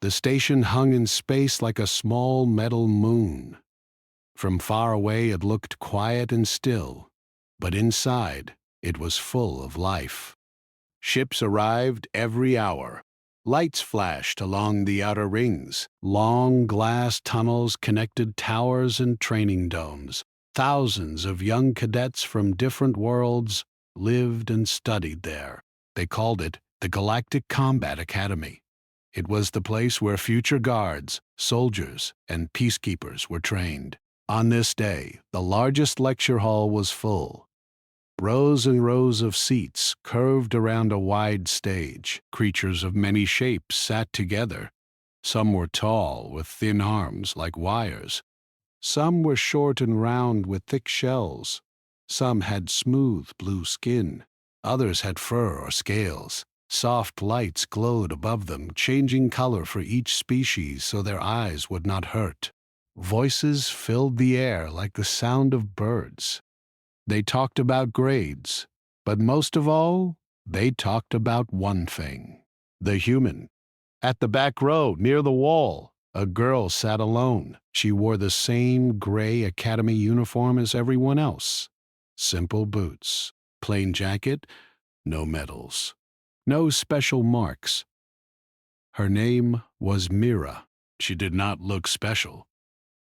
The station hung in space like a small metal moon. From far away it looked quiet and still, but inside it was full of life. Ships arrived every hour. Lights flashed along the outer rings. Long glass tunnels connected towers and training domes. Thousands of young cadets from different worlds lived and studied there. They called it the Galactic Combat Academy. It was the place where future guards, soldiers, and peacekeepers were trained. On this day, the largest lecture hall was full. Rows and rows of seats curved around a wide stage. Creatures of many shapes sat together. Some were tall, with thin arms like wires. Some were short and round with thick shells. Some had smooth blue skin. Others had fur or scales. Soft lights glowed above them, changing color for each species so their eyes would not hurt. Voices filled the air like the sound of birds. They talked about grades, but most of all, they talked about one thing: the human. At the back row, near the wall, a girl sat alone. She wore the same gray academy uniform as everyone else. Simple boots, plain jacket, no medals, no special marks. Her name was Mira. She did not look special.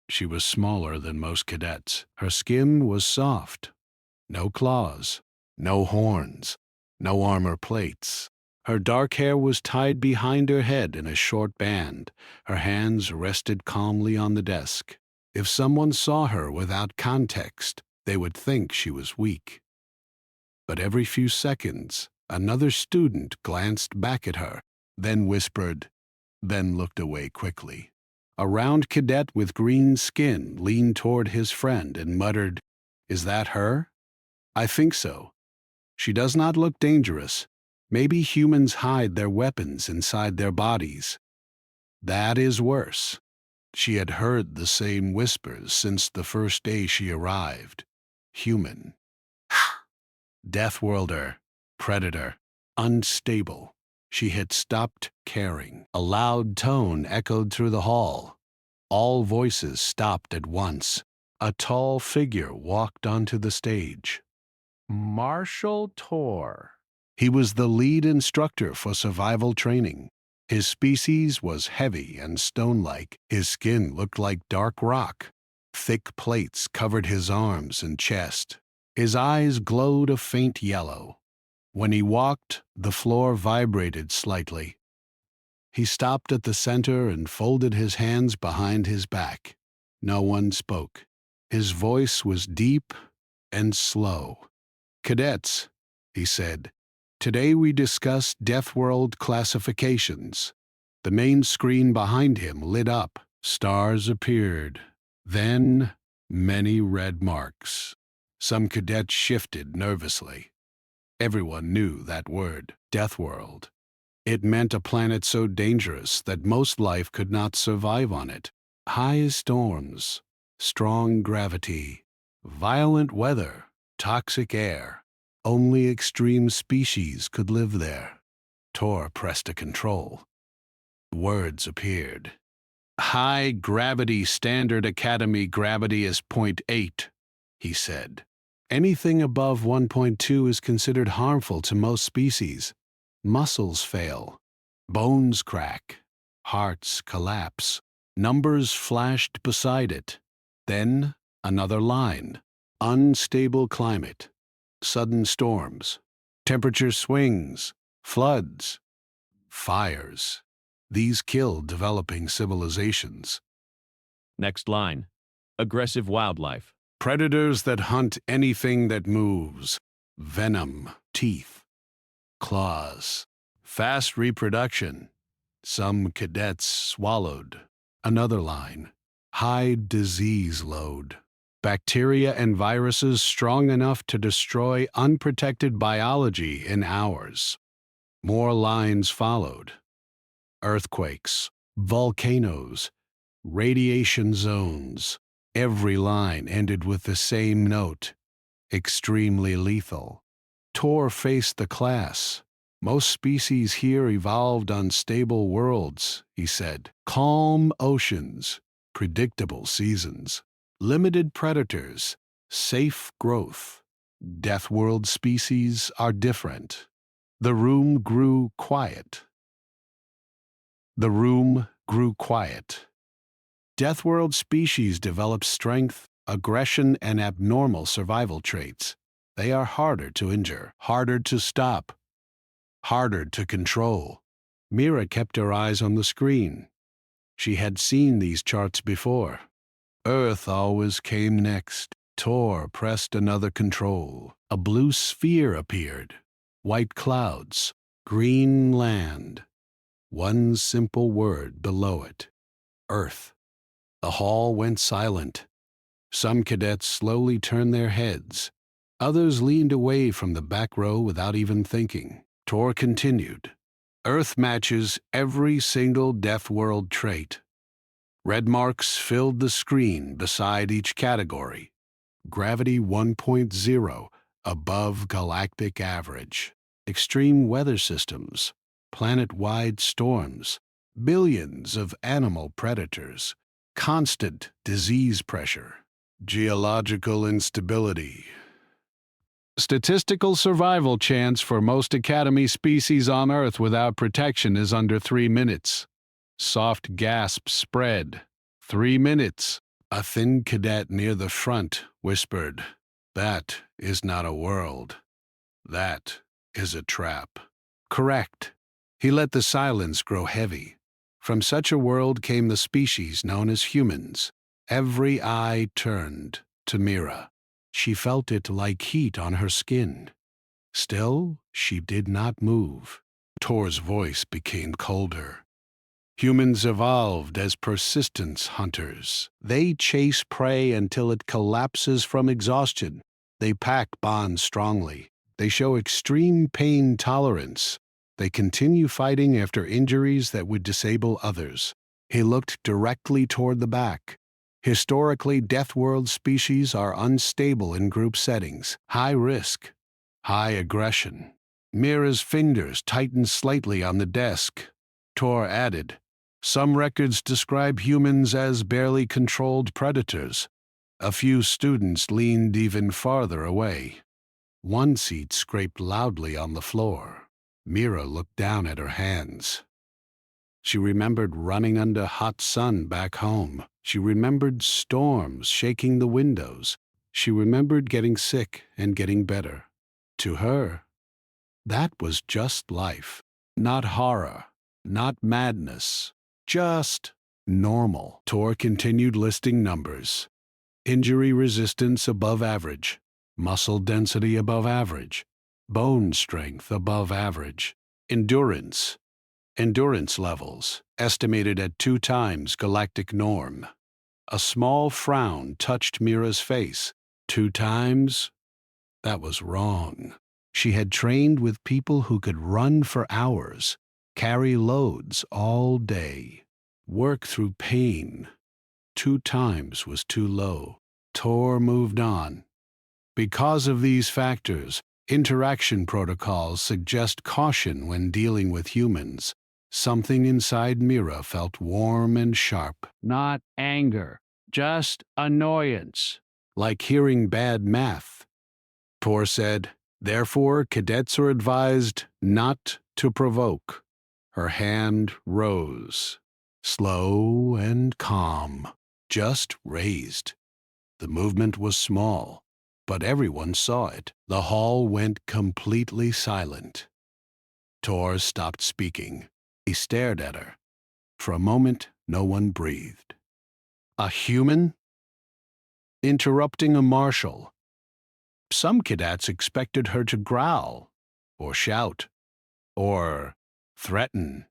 She was smaller than most cadets. Her skin was soft. No claws, no horns, no armor plates. Her dark hair was tied behind her head in a short band. Her hands rested calmly on the desk. If someone saw her without context, they would think she was weak. But every few seconds, another student glanced back at her, then whispered, then looked away quickly. A round cadet with green skin leaned toward his friend and muttered, "Is that her?" "I think so. She does not look dangerous. Maybe humans hide their weapons inside their bodies." "That is worse." She had heard the same whispers since the first day she arrived. Human. Deathworlder. Predator. Unstable. She had stopped caring. A loud tone echoed through the hall. All voices stopped at once. A tall figure walked onto the stage. Marshal Tor. He was the lead instructor for survival training. His species was heavy and stone-like. His skin looked like dark rock. Thick plates covered his arms and chest. His eyes glowed a faint yellow. When he walked, the floor vibrated slightly. He stopped at the center and folded his hands behind his back. No one spoke. His voice was deep and slow. "Cadets," he said, "today we discuss Deathworld classifications." The main screen behind him lit up. Stars appeared. Then, many red marks. Some cadets shifted nervously. Everyone knew that word, Deathworld. It meant a planet so dangerous that most life could not survive on it. High storms, strong gravity, violent weather, toxic air. Only extreme species could live there. Tor pressed a control. Words appeared. "High gravity standard academy gravity is 0.8, he said. "Anything above 1.2 is considered harmful to most species. Muscles fail. Bones crack. Hearts collapse." Numbers flashed beside it. Then another line. Unstable climate. Sudden storms. Temperature swings. Floods. Fires. These kill developing civilizations. Next line. Aggressive wildlife. Predators that hunt anything that moves. Venom. Teeth. Claws. Fast reproduction. Some cadets swallowed. Another line. High disease load. Bacteria and viruses strong enough to destroy unprotected biology in hours. More lines followed. Earthquakes, volcanoes, radiation zones. Every line ended with the same note: extremely lethal. Tor faced the class. Most species here evolved on stable worlds, he said. Calm oceans, predictable seasons, limited predators, safe growth. Deathworld species are different. The room grew quiet. The room grew quiet. Deathworld species develop strength, aggression, and abnormal survival traits. They are harder to injure, harder to stop, harder to control. Mira kept her eyes on the screen. She had seen these charts before. Earth always came next. Tor pressed another control. A blue sphere appeared. White clouds. Green land. One simple word below it. Earth. The hall went silent. Some cadets slowly turned their heads. Others leaned away from the back row without even thinking. Tor continued. Earth matches every single Deathworld trait. Red marks filled the screen beside each category. Gravity 1.0, above galactic average. Extreme weather systems, planet-wide storms, billions of animal predators, constant disease pressure, geological instability. Statistical survival chance for most Academy species on Earth without protection is under 3 minutes. Soft gasps spread. 3 minutes. A thin cadet near the front whispered, "That is not a world. That is a trap." Correct. He let the silence grow heavy. From such a world came the species known as humans. Every eye turned to Mira. She felt it like heat on her skin. Still, she did not move. Tor's voice became colder. Humans evolved as persistence hunters. They chase prey until it collapses from exhaustion. They pack bonds strongly. They show extreme pain tolerance. They continue fighting after injuries that would disable others. He looked directly toward the back. Historically, Deathworld species are unstable in group settings. High risk, high aggression. Mira's fingers tightened slightly on the desk. Tor added, "Some records describe humans as barely controlled predators." A few students leaned even farther away. One seat scraped loudly on the floor. Mira looked down at her hands. She remembered running under hot sun back home. She remembered storms shaking the windows. She remembered getting sick and getting better. To her, that was just life. Not horror, not madness, just normal. Tor continued listing numbers. Injury resistance above average. Muscle density above average. Bone strength above average. Endurance levels, estimated at 2 times galactic norm. A small frown touched Mira's face. 2 times? That was wrong. She had trained with people who could run for hours, carry loads all day, work through pain. 2 times was too low. Tor moved on. Because of these factors, interaction protocols suggest caution when dealing with humans. Something inside Mira felt warm and sharp. Not anger, just annoyance. Like hearing bad math. Tor said, "Therefore, cadets are advised not to provoke." Her hand rose, slow and calm, just raised. The movement was small, but everyone saw it. The hall went completely silent. Tor stopped speaking. He stared at her. For a moment, no one breathed. A human? Interrupting a marshal. Some cadets expected her to growl, or shout, or threaten.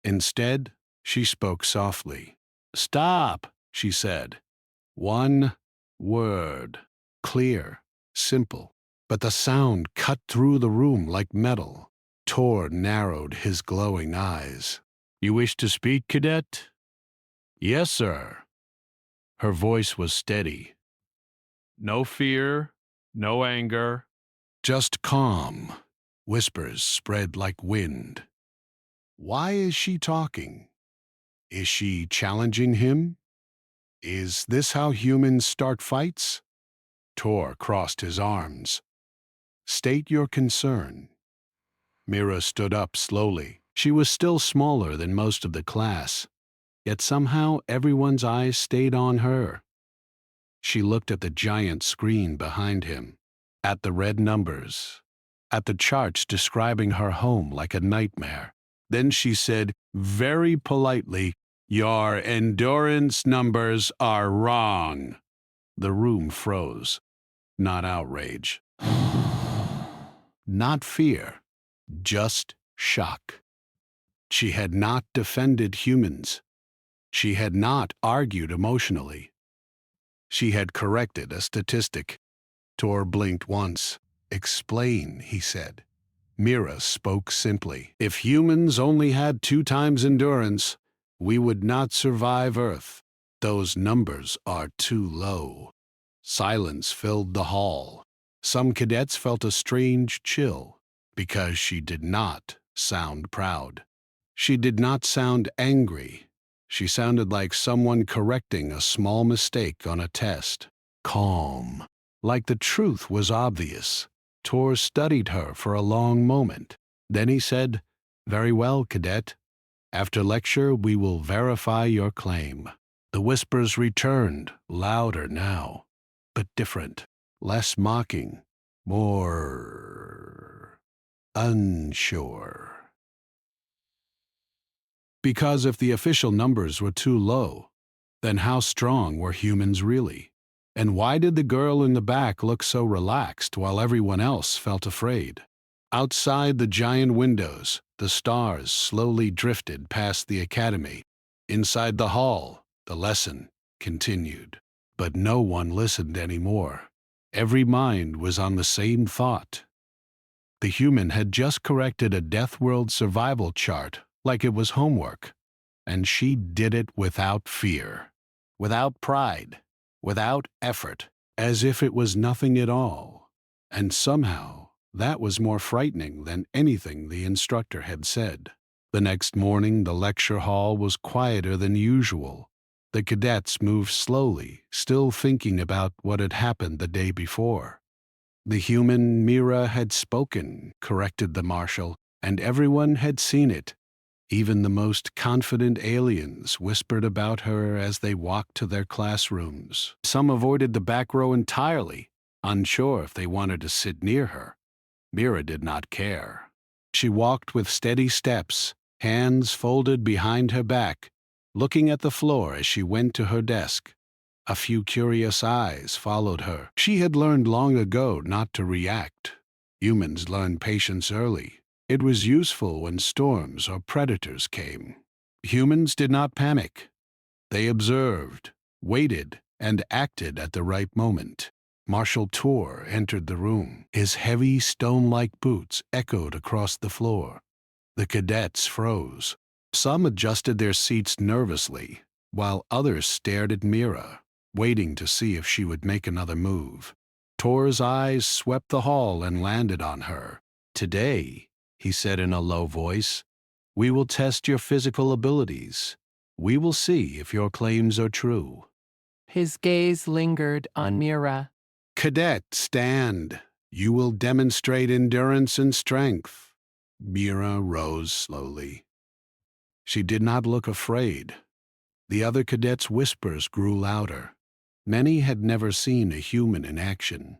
Instead, she spoke softly. "Stop," she said. One word. Clear, simple, but the sound cut through the room like metal. Tor narrowed his glowing eyes. "You wish to speak, cadet?" "Yes, sir." Her voice was steady. "No fear, no anger." "Just calm." Whispers spread like wind. Why is she talking? Is she challenging him? Is this how humans start fights? Tor crossed his arms. State your concern. Mira stood up slowly. She was still smaller than most of the class, yet somehow everyone's eyes stayed on her. She looked at the giant screen behind him, at the red numbers, at the charts describing her home like a nightmare. Then she said, very politely, "Your endurance numbers are wrong." The room froze. Not outrage. Not fear. Just shock. She had not defended humans. She had not argued emotionally. She had corrected a statistic. Tor blinked once. Explain, he said. Mira spoke simply. If humans only had 2 times endurance, we would not survive Earth. Those numbers are too low. Silence filled the hall. Some cadets felt a strange chill, because she did not sound proud. She did not sound angry. She sounded like someone correcting a small mistake on a test. Calm, like the truth was obvious. Tor studied her for a long moment. Then he said, "Very well, cadet. After lecture, we will verify your claim." The whispers returned, louder now, but different, less mocking, more unsure. Because if the official numbers were too low, then how strong were humans really? And why did the girl in the back look so relaxed while everyone else felt afraid? Outside the giant windows, the stars slowly drifted past the academy. Inside the hall, the lesson continued. But no one listened anymore. Every mind was on the same thought. The human had just corrected a Deathworld survival chart like it was homework, and she did it without fear, without pride, without effort, as if it was nothing at all. And somehow, that was more frightening than anything the instructor had said. The next morning, the lecture hall was quieter than usual. The cadets moved slowly, still thinking about what had happened the day before. The human Mira had spoken, corrected the marshal, and everyone had seen it. Even the most confident aliens whispered about her as they walked to their classrooms. Some avoided the back row entirely, unsure if they wanted to sit near her. Mira did not care. She walked with steady steps, hands folded behind her back, looking at the floor as she went to her desk. A few curious eyes followed her. She had learned long ago not to react. Humans learn patience early. It was useful when storms or predators came. Humans did not panic. They observed, waited, and acted at the right moment. Marshal Tor entered the room. His heavy stone-like boots echoed across the floor. The cadets froze. Some adjusted their seats nervously, while others stared at Mira, waiting to see if she would make another move. Tor's eyes swept the hall and landed on her. "Today," he said in a low voice, "we will test your physical abilities. We will see if your claims are true." His gaze lingered on Mira. "Cadet, stand. You will demonstrate endurance and strength." Mira rose slowly. She did not look afraid. The other cadets' whispers grew louder. Many had never seen a human in action.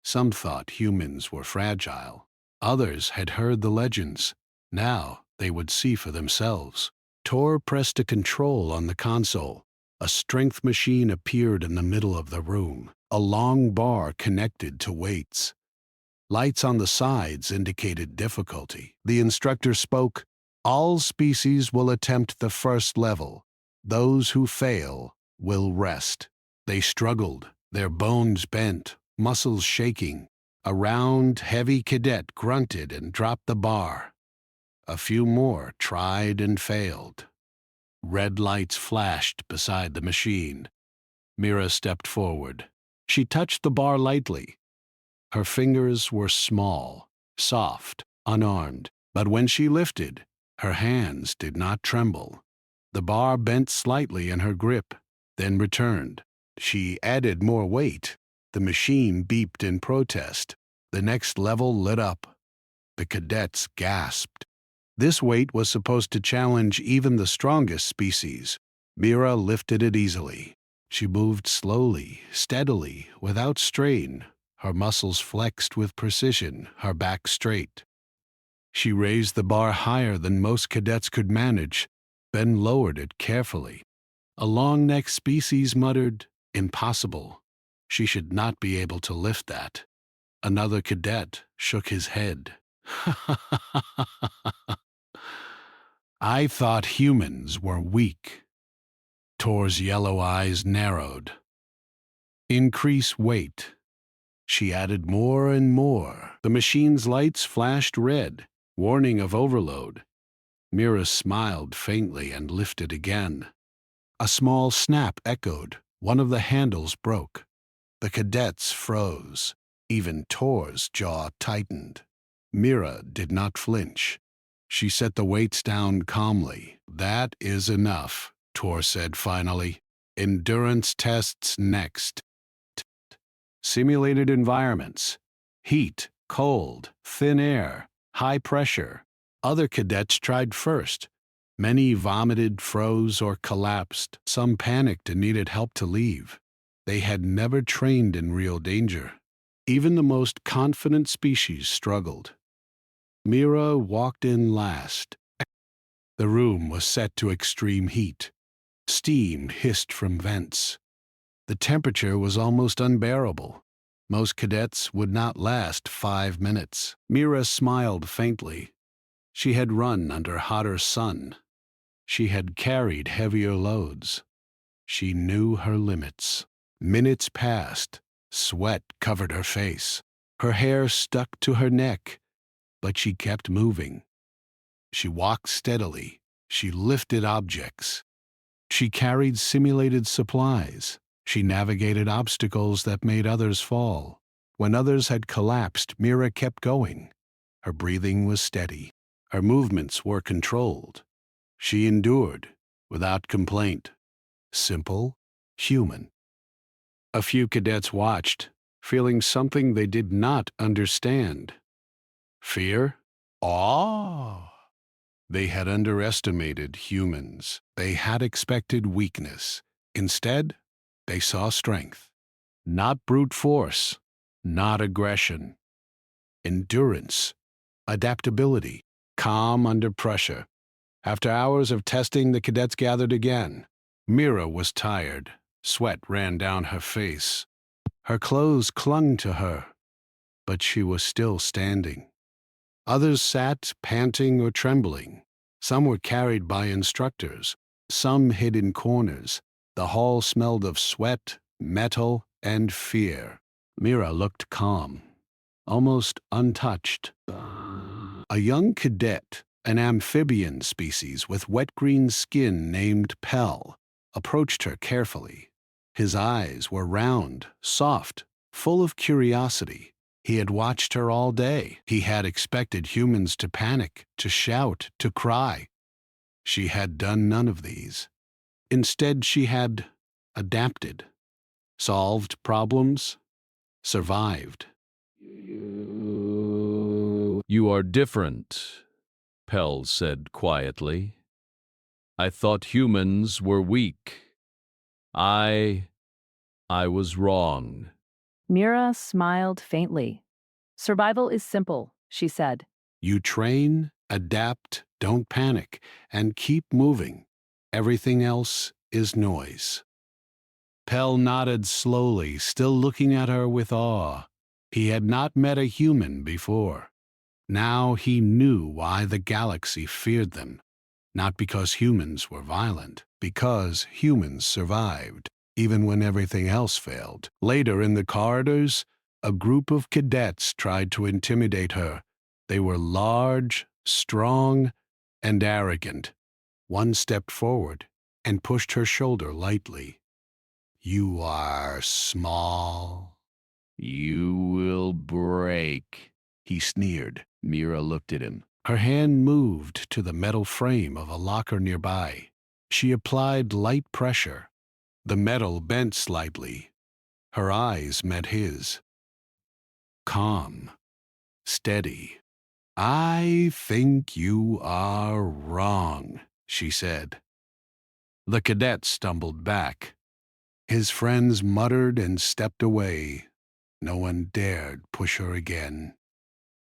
Some thought humans were fragile. Others had heard the legends. Now they would see for themselves. Tor pressed a control on the console. A strength machine appeared in the middle of the room, a long bar connected to weights. Lights on the sides indicated difficulty. The instructor spoke, "All species will attempt the first level. Those who fail will rest." They struggled, their bones bent, muscles shaking. A round, heavy cadet grunted and dropped the bar. A few more tried and failed. Red lights flashed beside the machine. Mira stepped forward. She touched the bar lightly. Her fingers were small, soft, unarmed. But when she lifted, her hands did not tremble. The bar bent slightly in her grip, then returned. She added more weight. The machine beeped in protest. The next level lit up. The cadets gasped. This weight was supposed to challenge even the strongest species. Mira lifted it easily. She moved slowly, steadily, without strain, her muscles flexed with precision, her back straight. She raised the bar higher than most cadets could manage, then lowered it carefully. A long-necked species muttered, "Impossible. She should not be able to lift that." Another cadet shook his head. "I thought humans were weak." Tor's yellow eyes narrowed. "Increase weight." She added more and more. The machine's lights flashed red, warning of overload. Mira smiled faintly and lifted again. A small snap echoed. One of the handles broke. The cadets froze. Even Tor's jaw tightened. Mira did not flinch. She set the weights down calmly. "That is enough," Tor said finally. "Endurance tests next." Simulated environments. Heat, cold, thin air, high pressure. Other cadets tried first. Many vomited, froze, or collapsed. Some panicked and needed help to leave. They had never trained in real danger. Even the most confident species struggled. Mira walked in last. The room was set to extreme heat. Steam hissed from vents. The temperature was almost unbearable. Most cadets would not last 5 minutes. Mira smiled faintly. She had run under hotter sun. She had carried heavier loads. She knew her limits. Minutes passed. Sweat covered her face. Her hair stuck to her neck, but she kept moving. She walked steadily. She lifted objects. She carried simulated supplies. She navigated obstacles that made others fall. When others had collapsed, Mira kept going. Her breathing was steady. Her movements were controlled. She endured, without complaint. Simple, human. A few cadets watched, feeling something they did not understand. Fear? Awe? They had underestimated humans. They had expected weakness. Instead, they saw strength. Not brute force, not aggression. Endurance, adaptability, calm under pressure. After hours of testing, the cadets gathered again. Mira was tired. Sweat ran down her face. Her clothes clung to her, but she was still standing. Others sat, panting or trembling. Some were carried by instructors. Some hid in corners. The hall smelled of sweat, metal, and fear. Mira looked calm, almost untouched. A young cadet, an amphibian species with wet green skin named Pell, approached her carefully. His eyes were round, soft, full of curiosity. He had watched her all day. He had expected humans to panic, to shout, to cry. She had done none of these. Instead, she had adapted, solved problems, survived. "You are different," Pell said quietly. "I thought humans were weak. I was wrong." Mira smiled faintly. "Survival is simple," she said. You train, adapt, don't panic, and keep moving. Everything else is noise. Pell nodded slowly, still looking at her with awe. He had not met a human before. Now he knew why the galaxy feared them. Not because humans were violent, because humans survived, even when everything else failed. Later in the corridors, a group of cadets tried to intimidate her. They were large, strong, and arrogant. One stepped forward and pushed her shoulder lightly. "You are small. You will break," he sneered. Mira looked at him. Her hand moved to the metal frame of a locker nearby. She applied light pressure. The metal bent slightly. Her eyes met his. Calm. Steady. "I think you are wrong," she said. The cadet stumbled back. His friends muttered and stepped away. No one dared push her again.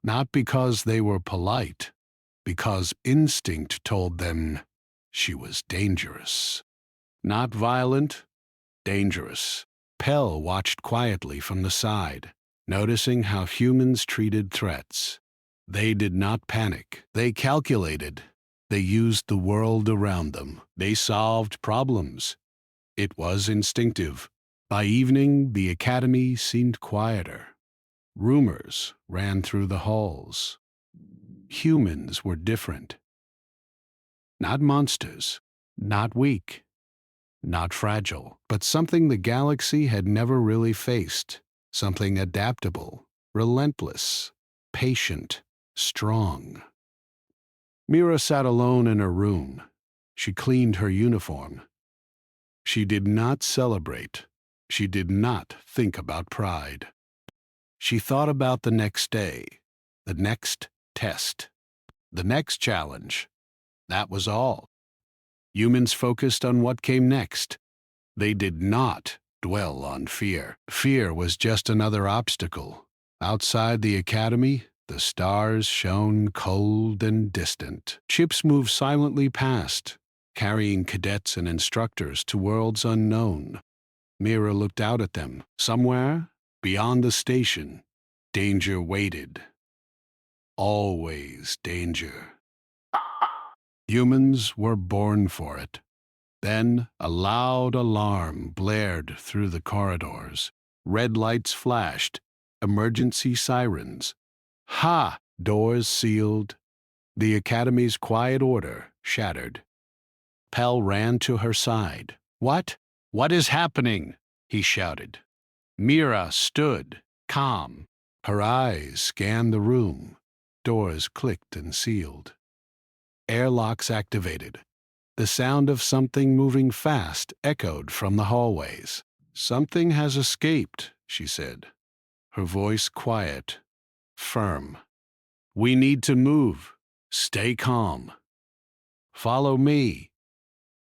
Not because they were polite, because instinct told them she was dangerous. Not violent, dangerous. Pell watched quietly from the side, noticing how humans treated threats. They did not panic. They calculated. They used the world around them. They solved problems. It was instinctive. By evening, the academy seemed quieter. Rumors ran through the halls. Humans were different. Not monsters, not weak, not fragile, but something the galaxy had never really faced. Something adaptable, relentless, patient, strong. Mira sat alone in her room. She cleaned her uniform. She did not celebrate. She did not think about pride. She thought about the next day, the next test, the next challenge. That was all. Humans focused on what came next. They did not dwell on fear. Fear was just another obstacle. Outside the academy, the stars shone cold and distant. Ships moved silently past, carrying cadets and instructors to worlds unknown. Mira looked out at them. Somewhere, beyond the station, danger waited. Always danger. Humans were born for it. Then a loud alarm blared through the corridors. Red lights flashed. Emergency sirens. Ha! Doors sealed. The academy's quiet order shattered. Pell ran to her side. "What? What is happening?" he shouted. Mira stood, calm. Her eyes scanned the room. Doors clicked and sealed. Airlocks activated. The sound of something moving fast echoed from the hallways. "Something has escaped," she said, her voice quiet, firm. "We need to move. Stay calm. Follow me."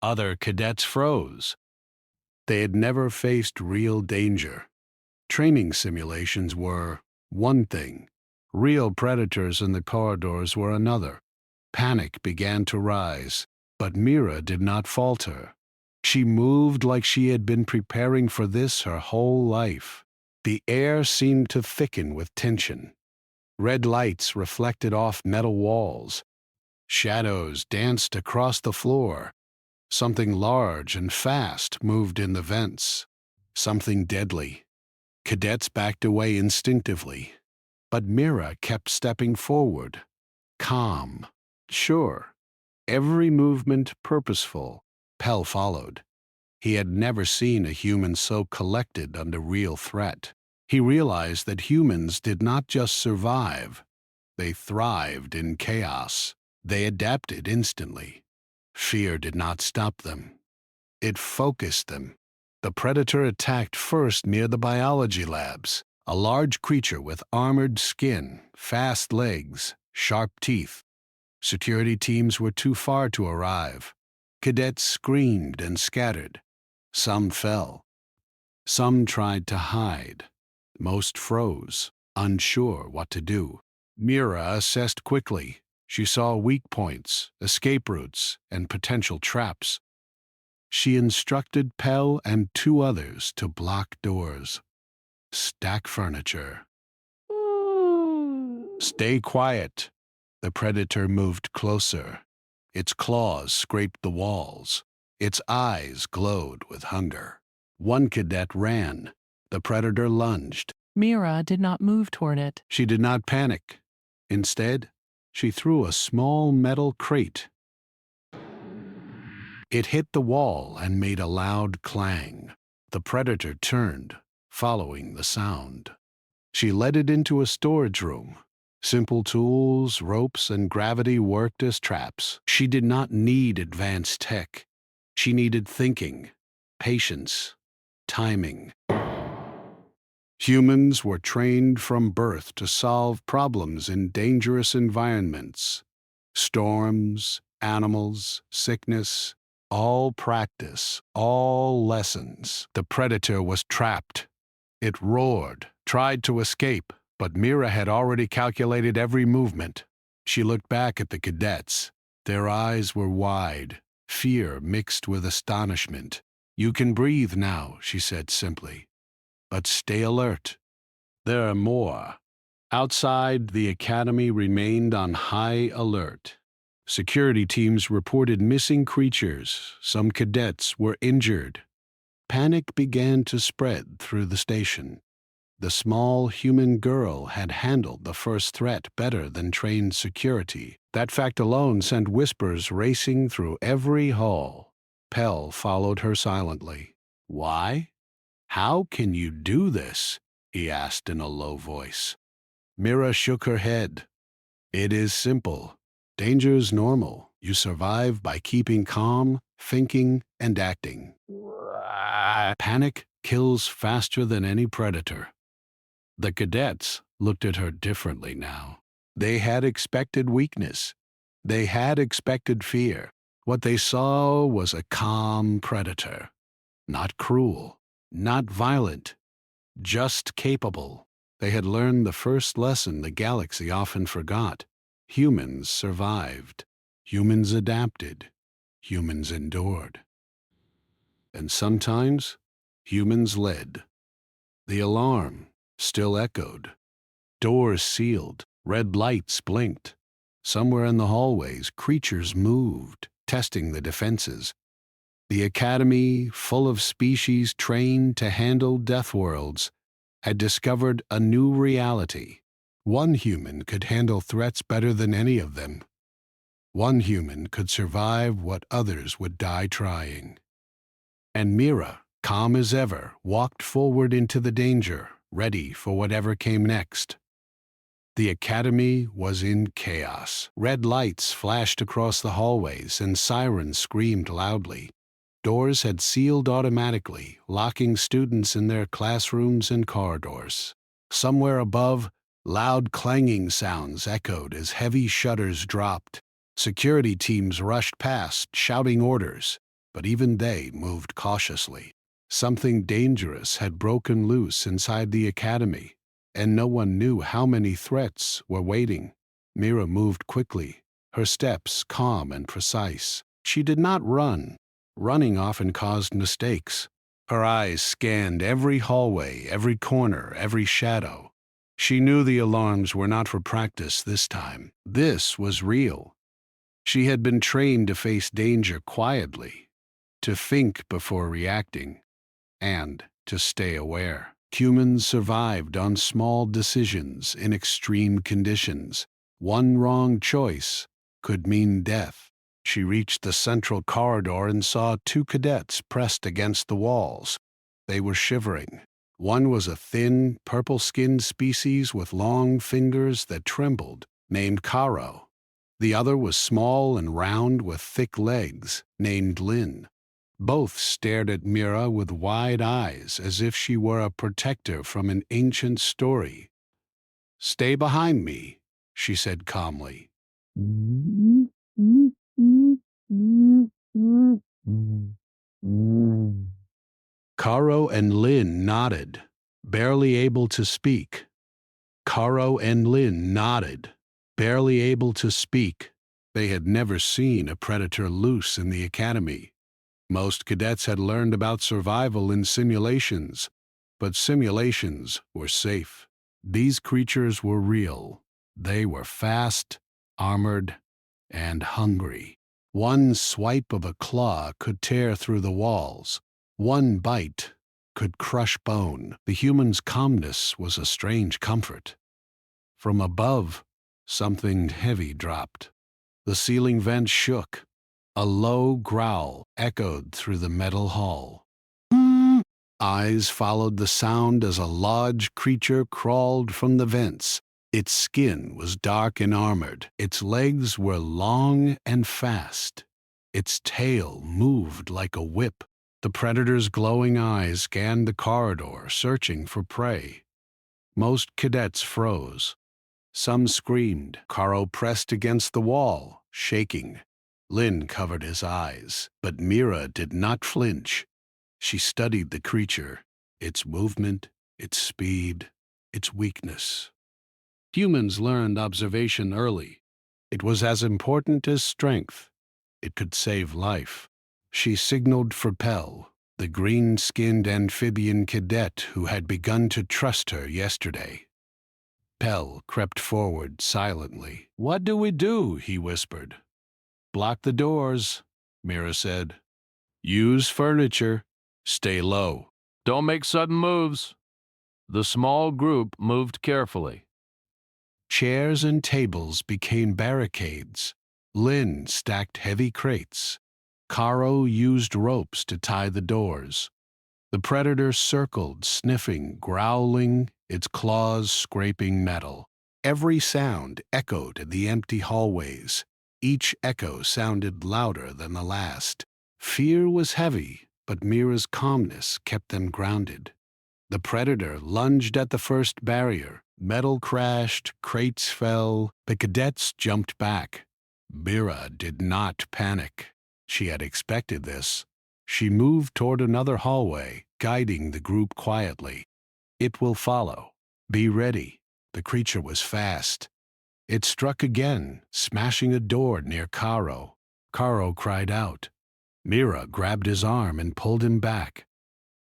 Other cadets froze. They had never faced real danger. Training simulations were one thing. Real predators in the corridors were another. Panic began to rise, but Mira did not falter. She moved like she had been preparing for this her whole life. The air seemed to thicken with tension. Red lights reflected off metal walls. Shadows danced across the floor. Something large and fast moved in the vents. Something deadly. Cadets backed away instinctively. But Mira kept stepping forward, calm, sure, every movement purposeful. Pell followed. He had never seen a human so collected under real threat. He realized that humans did not just survive. They thrived in chaos. They adapted instantly. Fear did not stop them. It focused them. The predator attacked first near the biology labs. A large creature with armored skin, fast legs, sharp teeth. Security teams were too far to arrive. Cadets screamed and scattered. Some fell. Some tried to hide. Most froze, unsure what to do. Mira assessed quickly. She saw weak points, escape routes, and potential traps. She instructed Pell and two others to block doors. Stack furniture. Stay quiet. The predator moved closer. Its claws scraped the walls. Its eyes glowed with hunger. One cadet ran. The predator lunged. Mira did not move toward it. She did not panic. Instead, she threw a small metal crate. It hit the wall and made a loud clang. The predator turned, following the sound. She led it into a storage room. Simple tools, ropes, and gravity worked as traps. She did not need advanced tech. She needed thinking, patience, timing. Humans were trained from birth to solve problems in dangerous environments. Storms, animals, sickness, all practice, all lessons. The predator was trapped. It roared, tried to escape, but Mira had already calculated every movement. She looked back at the cadets. Their eyes were wide, fear mixed with astonishment. "You can breathe now," she said simply. "But stay alert. There are more." Outside, the academy remained on high alert. Security teams reported missing creatures. Some cadets were injured. Panic began to spread through the station. The small human girl had handled the first threat better than trained security. That fact alone sent whispers racing through every hall. Pell followed her silently. "Why? How can you do this?" he asked in a low voice. Mira shook her head. "It is simple. Danger is normal. You survive by keeping calm, thinking, and acting. Panic kills faster than any predator." The cadets looked at her differently now. They had expected weakness. They had expected fear. What they saw was a calm predator. Not cruel, not violent, just capable. They had learned the first lesson the galaxy often forgot. Humans survived. Humans adapted. Humans endured. And sometimes, humans led. The alarm still echoed. Doors sealed. Red lights blinked. Somewhere in the hallways, creatures moved, testing the defenses. The academy, full of species trained to handle Deathworlds, had discovered a new reality. One human could handle threats better than any of them. One human could survive what others would die trying. And Mira, calm as ever, walked forward into the danger, ready for whatever came next. The academy was in chaos. Red lights flashed across the hallways and sirens screamed loudly. Doors had sealed automatically, locking students in their classrooms and corridors. Somewhere above, loud clanging sounds echoed as heavy shutters dropped. Security teams rushed past, shouting orders, but even they moved cautiously. Something dangerous had broken loose inside the academy, and no one knew how many threats were waiting. Mira moved quickly, her steps calm and precise. She did not run. Running often caused mistakes. Her eyes scanned every hallway, every corner, every shadow. She knew the alarms were not for practice this time. This was real. She had been trained to face danger quietly, to think before reacting, and to stay aware. Humans survived on small decisions in extreme conditions. One wrong choice could mean death. She reached the central corridor and saw two cadets pressed against the walls. They were shivering. One was a thin, purple-skinned species with long fingers that trembled, named Caro. The other was small and round with thick legs, named Lynn. Both stared at Mira with wide eyes as if she were a protector from an ancient story. "Stay behind me," she said calmly. Caro and Lynn nodded, barely able to speak. Caro and Lynn nodded, barely able to speak. They had never seen a predator loose in the academy. Most cadets had learned about survival in simulations, but simulations were safe. These creatures were real. They were fast, armored, and hungry. One swipe of a claw could tear through the walls. One bite could crush bone. The human's calmness was a strange comfort. From above, something heavy dropped. The ceiling vent shook. A low growl echoed through the metal hall. Eyes followed the sound as a large creature crawled from the vents. Its skin was dark and armored. Its legs were long and fast. Its tail moved like a whip. The predator's glowing eyes scanned the corridor, searching for prey. Most cadets froze. Some screamed. Karo pressed against the wall, shaking. Lin covered his eyes, but Mira did not flinch. She studied the creature, its movement, its speed, its weakness. Humans learned observation early. It was as important as strength. It could save life. She signaled for Pell, the green-skinned amphibian cadet who had begun to trust her yesterday. Pell crept forward silently. "What do we do?" he whispered. "Block the doors," Mira said. "Use furniture. Stay low. Don't make sudden moves." The small group moved carefully. Chairs and tables became barricades. Lin stacked heavy crates. Karo used ropes to tie the doors. The predator circled, sniffing, growling, its claws scraping metal. Every sound echoed in the empty hallways. Each echo sounded louder than the last. Fear was heavy, but Mira's calmness kept them grounded. The predator lunged at the first barrier. Metal crashed, crates fell, the cadets jumped back. Mira did not panic. She had expected this. She moved toward another hallway, guiding the group quietly. "It will follow. Be ready." The creature was fast. It struck again, smashing a door near Karo. Karo cried out. Mira grabbed his arm and pulled him back.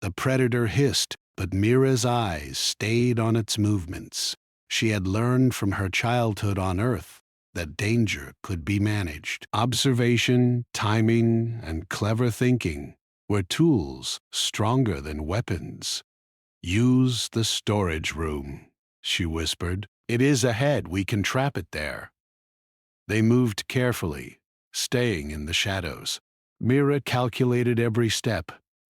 The predator hissed, but Mira's eyes stayed on its movements. She had learned from her childhood on Earth that danger could be managed. Observation, timing, and clever thinking were tools stronger than weapons. "Use the storage room," she whispered. "It is ahead. We can trap it there." They moved carefully, staying in the shadows. Mira calculated every step.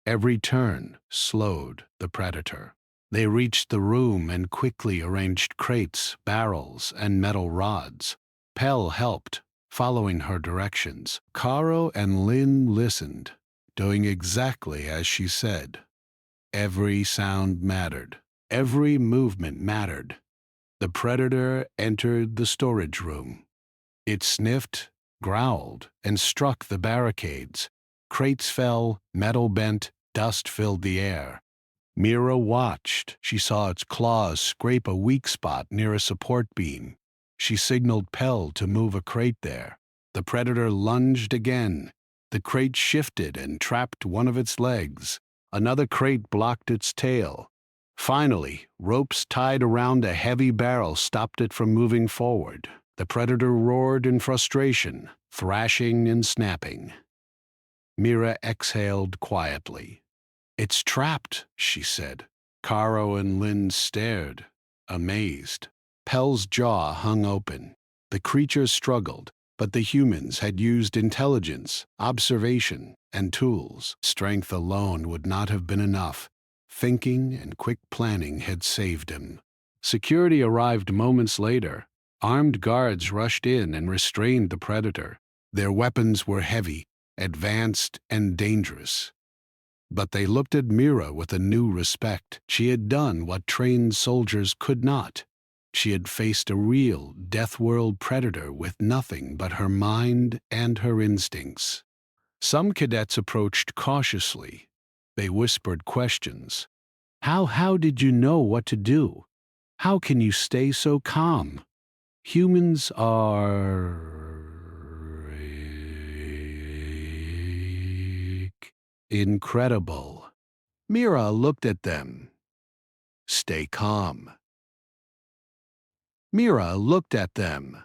Every turn slowed the predator. They reached the room and quickly arranged crates, barrels, and metal rods. Pell helped, following her directions. Karo and Lin listened, doing exactly as she said. Every sound mattered. Every movement mattered. The predator entered the storage room. It sniffed, growled, and struck the barricades. Crates fell, metal bent, dust filled the air. Mira watched. She saw its claws scrape a weak spot near a support beam. She signaled Pell to move a crate there. The predator lunged again. The crate shifted and trapped one of its legs. Another crate blocked its tail. Finally, ropes tied around a heavy barrel stopped it from moving forward. The predator roared in frustration, thrashing and snapping. Mira exhaled quietly. "It's trapped," she said. Karo and Lin stared, amazed. Pell's jaw hung open. The creature struggled, but the humans had used intelligence, observation, and tools. Strength alone would not have been enough. Thinking and quick planning had saved him. Security arrived moments later. Armed guards rushed in and restrained the predator. Their weapons were heavy, advanced, and dangerous. But they looked at Mira with a new respect. She had done what trained soldiers could not. She had faced a real Deathworld predator with nothing but her mind and her instincts. Some cadets approached cautiously. They whispered questions. How did you know what to do? How can you stay so calm? Humans are incredible." Mira looked at them. "Stay calm." Mira looked at them.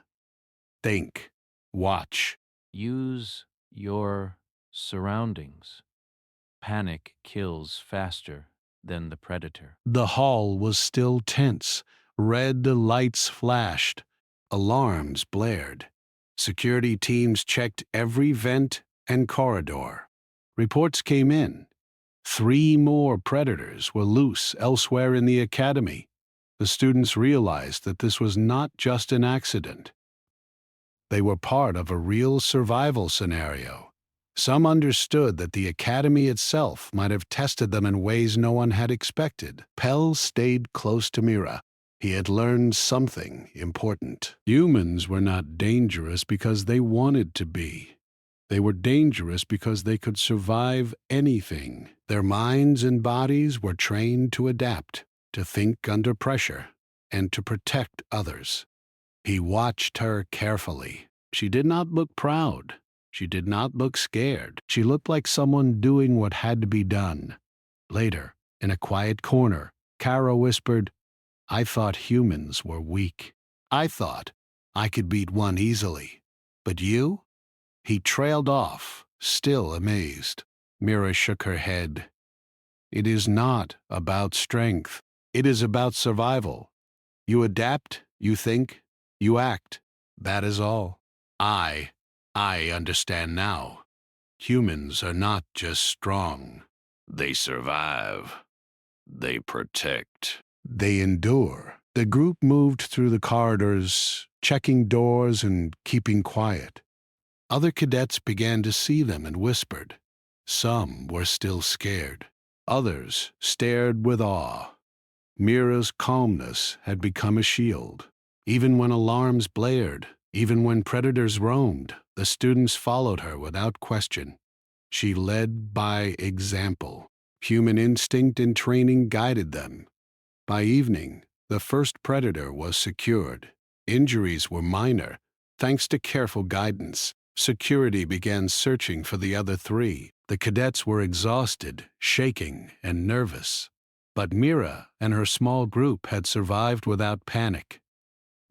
"Think. Watch." Use your surroundings. Panic kills faster than the predator. The hall was still tense. Red lights flashed. Alarms blared. Security teams checked every vent and corridor. Reports came in. 3 more predators were loose elsewhere in the academy. the students realized that this was not just an accident. They were part of a real survival scenario. Some understood that the academy itself might have tested them in ways no one had expected. Pell stayed close to Mira. He had learned something important. Humans were not dangerous because they wanted to be. They were dangerous because they could survive anything. Their minds and bodies were trained to adapt, to think under pressure, and to protect others. He watched her carefully. She did not look proud. She did not look scared. She looked like someone doing what had to be done. Later, in a quiet corner, Kara whispered, "I thought humans were weak. I thought I could beat one easily. But you?" He trailed off, still amazed. Mira shook her head. "It is not about strength. It is about survival. You adapt, you think, you act. That is all. I understand now. Humans are not just strong. They survive. They protect. They endure." The group moved through the corridors, checking doors and keeping quiet. Other cadets began to see them and whispered. Some were still scared. Others stared with awe. Mira's calmness had become a shield. Even when alarms blared, even when predators roamed, the students followed her without question. She led by example. Human instinct and training guided them. By evening, the first predator was secured. Injuries were minor, thanks to careful guidance. Security began searching for the other three. The cadets were exhausted, shaking, and nervous. But Mira and her small group had survived without panic.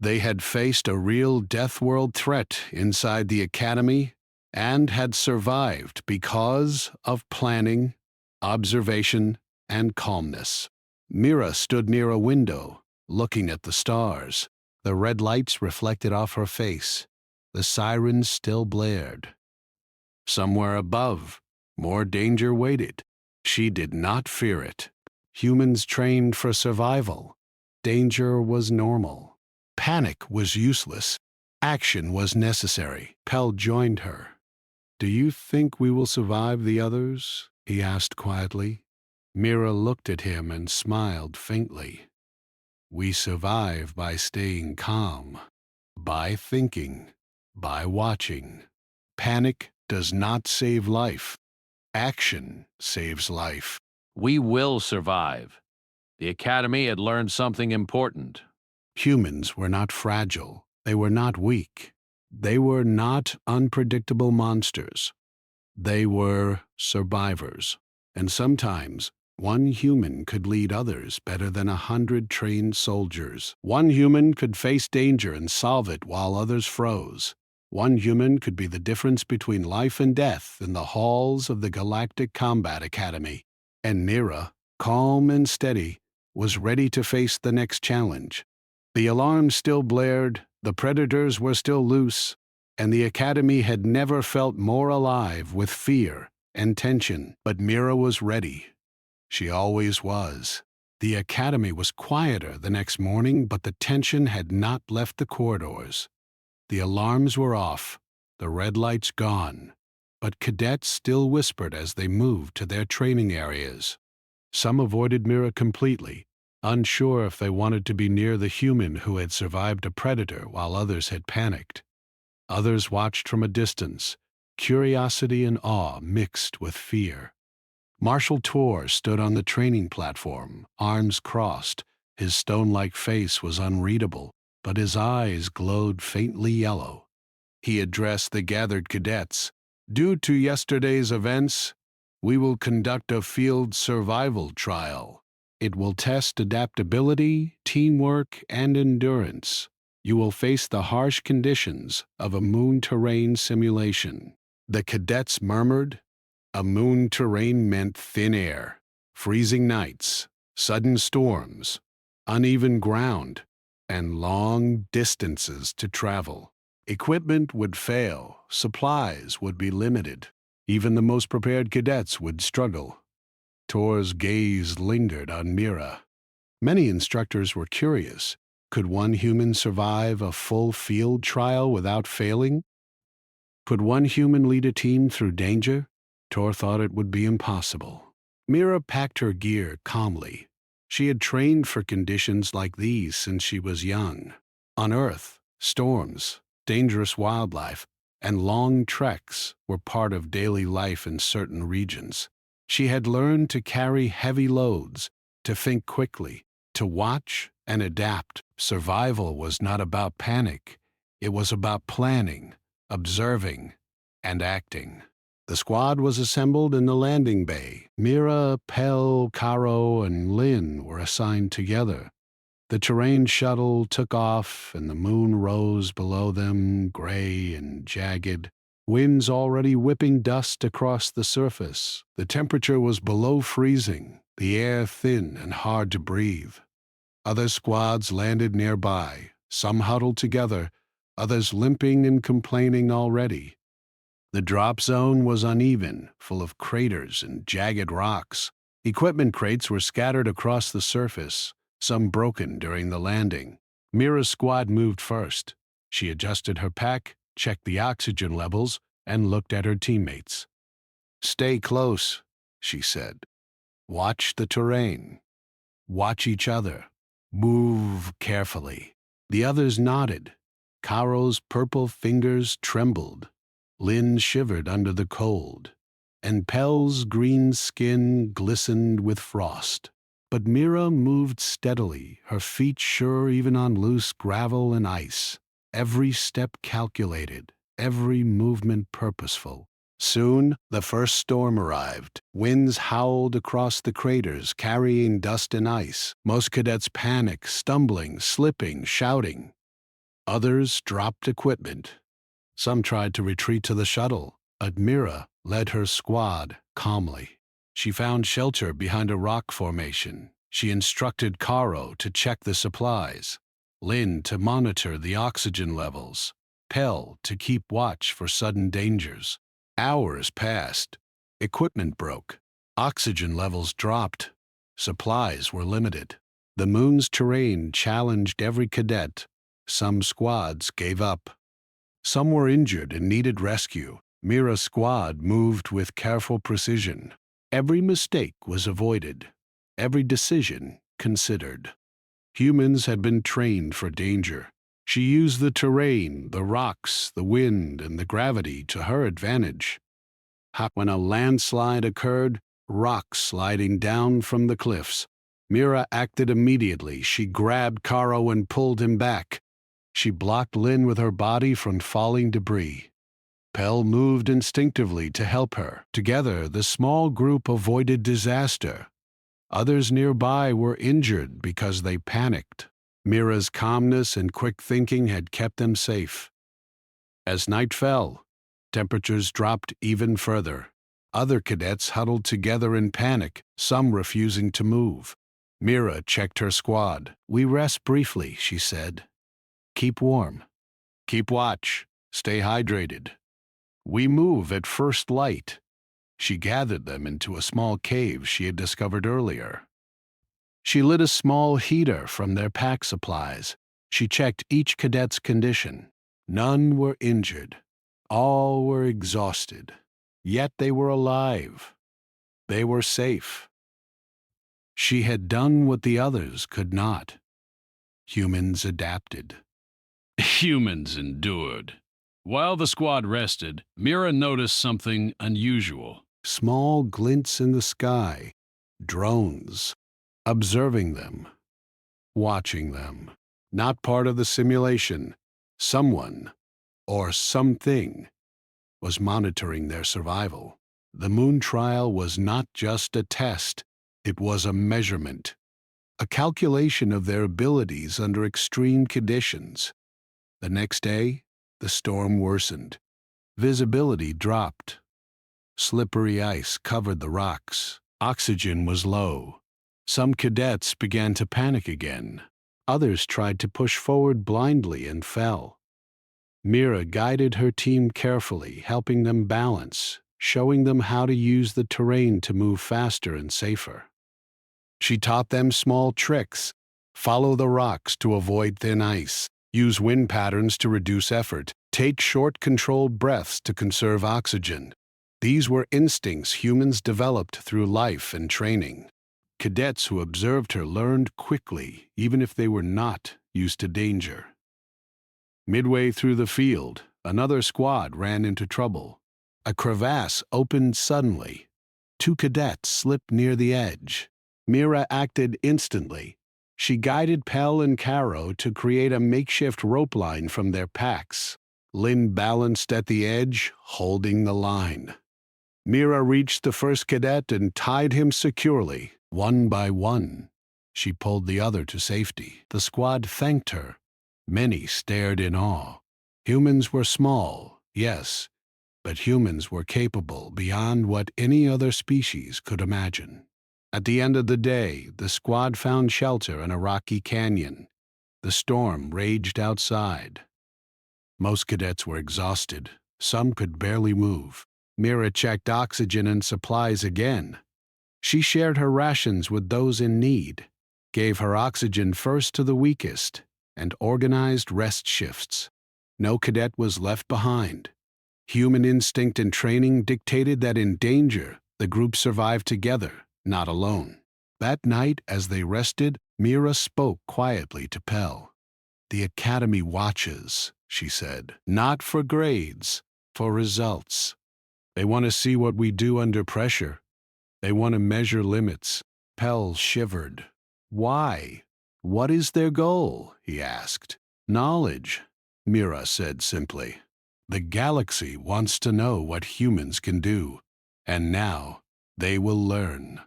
They had faced a real Deathworld threat inside the academy and had survived because of planning, observation, and calmness. Mira stood near a window, looking at the stars. The red lights reflected off her face. The sirens still blared. Somewhere above, more danger waited. She did not fear it. Humans trained for survival. Danger was normal. Panic was useless. Action was necessary. Pell joined her. "Do you think we will survive the others?" he asked quietly. Mira looked at him and smiled faintly. "We survive by staying calm, by thinking, by watching. Panic does not save life. Action saves life." We will survive. The Academy had learned something important. Humans were not fragile. They were not weak. They were not unpredictable monsters. They were survivors. And sometimes, one human could lead others better than 100 trained soldiers. One human could face danger and solve it while others froze. One human could be the difference between life and death in the halls of the Galactic Combat Academy. And Mira, calm and steady, was ready to face the next challenge. The alarms still blared, the predators were still loose, and the Academy had never felt more alive with fear and tension. But Mira was ready. She always was. The Academy was quieter the next morning, but the tension had not left the corridors. The alarms were off, the red lights gone, but cadets still whispered as they moved to their training areas. Some avoided Mira completely, unsure if they wanted to be near the human who had survived a predator while others had panicked. Others watched from a distance, curiosity and awe mixed with fear. Marshal Tor stood on the training platform, arms crossed. His stone-like face was unreadable, but his eyes glowed faintly yellow. He addressed the gathered cadets. "Due to yesterday's events, we will conduct a field survival trial. It will test adaptability, teamwork, and endurance. You will face the harsh conditions of a moon terrain simulation." The cadets murmured. A moon terrain meant thin air, freezing nights, sudden storms, uneven ground, and long distances to travel. Equipment would fail, supplies would be limited. Even the most prepared cadets would struggle. Tor's gaze lingered on Mira. Many instructors were curious. Could one human survive a full field trial without failing? Could one human lead a team through danger? Tor thought it would be impossible. Mira packed her gear calmly. She had trained for conditions like these since she was young. On Earth, storms, dangerous wildlife, and long treks were part of daily life in certain regions. She had learned to carry heavy loads, to think quickly, to watch and adapt. Survival was not about panic. It was about planning, observing, and acting. The squad was assembled in the landing bay. Mira, Pell, Caro, and Lynn were assigned together. The terrain shuttle took off, and the moon rose below them, gray and jagged, winds already whipping dust across the surface. The temperature was below freezing, the air thin and hard to breathe. Other squads landed nearby, some huddled together, others limping and complaining already. The drop zone was uneven, full of craters and jagged rocks. Equipment crates were scattered across the surface, some broken during the landing. Mira's squad moved first. She adjusted her pack, checked the oxygen levels, and looked at her teammates. "Stay close," she said. "Watch the terrain. Watch each other. Move carefully." The others nodded. Caro's purple fingers trembled. Lynn shivered under the cold, and Pell's green skin glistened with frost. But Mira moved steadily, her feet sure even on loose gravel and ice. Every step calculated, every movement purposeful. Soon, the first storm arrived. Winds howled across the craters, carrying dust and ice. Most cadets panicked, stumbling, slipping, shouting. Others dropped equipment. Some tried to retreat to the shuttle, but Mira led her squad calmly. She found shelter behind a rock formation. She instructed Caro to check the supplies, Lynn to monitor the oxygen levels, Pell to keep watch for sudden dangers. Hours passed. Equipment broke. Oxygen levels dropped. Supplies were limited. The moon's terrain challenged every cadet. Some squads gave up. Some were injured and needed rescue. Mira's squad moved with careful precision. Every mistake was avoided. Every decision considered. Humans had been trained for danger. She used the terrain, the rocks, the wind, and the gravity to her advantage. When a landslide occurred, rocks sliding down from the cliffs, Mira acted immediately. She grabbed Caro and pulled him back. She blocked Lynn with her body from falling debris. Pell moved instinctively to help her. Together, the small group avoided disaster. Others nearby were injured because they panicked. Mira's calmness and quick thinking had kept them safe. As night fell, temperatures dropped even further. Other cadets huddled together in panic, some refusing to move. Mira checked her squad. "We rest briefly," she said. "Keep warm. Keep watch. Stay hydrated. We move at first light." She gathered them into a small cave she had discovered earlier. She lit a small heater from their pack supplies. She checked each cadet's condition. None were injured. All were exhausted. Yet they were alive. They were safe. She had done what the others could not. Humans adapted. Humans endured. While the squad rested, Mira noticed something unusual. Small glints in the sky. Drones. Observing them. Watching them. Not part of the simulation. Someone, or something, was monitoring their survival. The moon trial was not just a test. It was a measurement. A calculation of their abilities under extreme conditions. The next day, the storm worsened. Visibility dropped. Slippery ice covered the rocks. Oxygen was low. Some cadets began to panic again. Others tried to push forward blindly and fell. Mira guided her team carefully, helping them balance, showing them how to use the terrain to move faster and safer. She taught them small tricks: follow the rocks to avoid thin ice, use wind patterns to reduce effort, take short, controlled breaths to conserve oxygen. These were instincts humans developed through life and training. Cadets who observed her learned quickly, even if they were not used to danger. Midway through the field, another squad ran into trouble. A crevasse opened suddenly. 2 cadets slipped near the edge. Mira acted instantly. She guided Pell and Caro to create a makeshift rope line from their packs. Lynn balanced at the edge, holding the line. Mira reached the first cadet and tied him securely. One by one, she pulled the other to safety. The squad thanked her. Many stared in awe. Humans were small, yes, but humans were capable beyond what any other species could imagine. At the end of the day, the squad found shelter in a rocky canyon. The storm raged outside. Most cadets were exhausted. Some could barely move. Mira checked oxygen and supplies again. She shared her rations with those in need, gave her oxygen first to the weakest, and organized rest shifts. No cadet was left behind. Human instinct and training dictated that in danger, the group survived together, not alone. That night, as they rested, Mira spoke quietly to Pell. "The Academy watches," she said, "not for grades, for results. They want to see what we do under pressure. They want to measure limits." Pell shivered. "Why? What is their goal?" he asked. "Knowledge," Mira said simply. "The galaxy wants to know what humans can do, and now they will learn."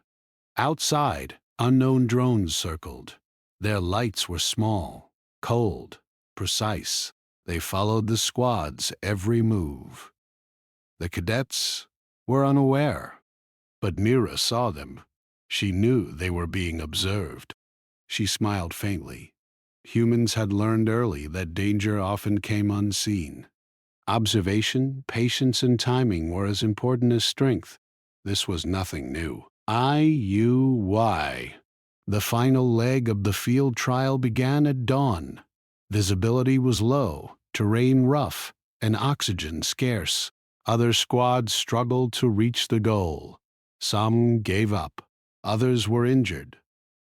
Outside, unknown drones circled. Their lights were small, cold, precise. They followed the squad's every move. The cadets were unaware, but Mira saw them. She knew they were being observed. She smiled faintly. Humans had learned early that danger often came unseen. Observation, patience, and timing were as important as strength. This was nothing new. IUY. The final leg of the field trial began at dawn. Visibility was low, terrain rough, and oxygen scarce. Other squads struggled to reach the goal. Some gave up. Others were injured.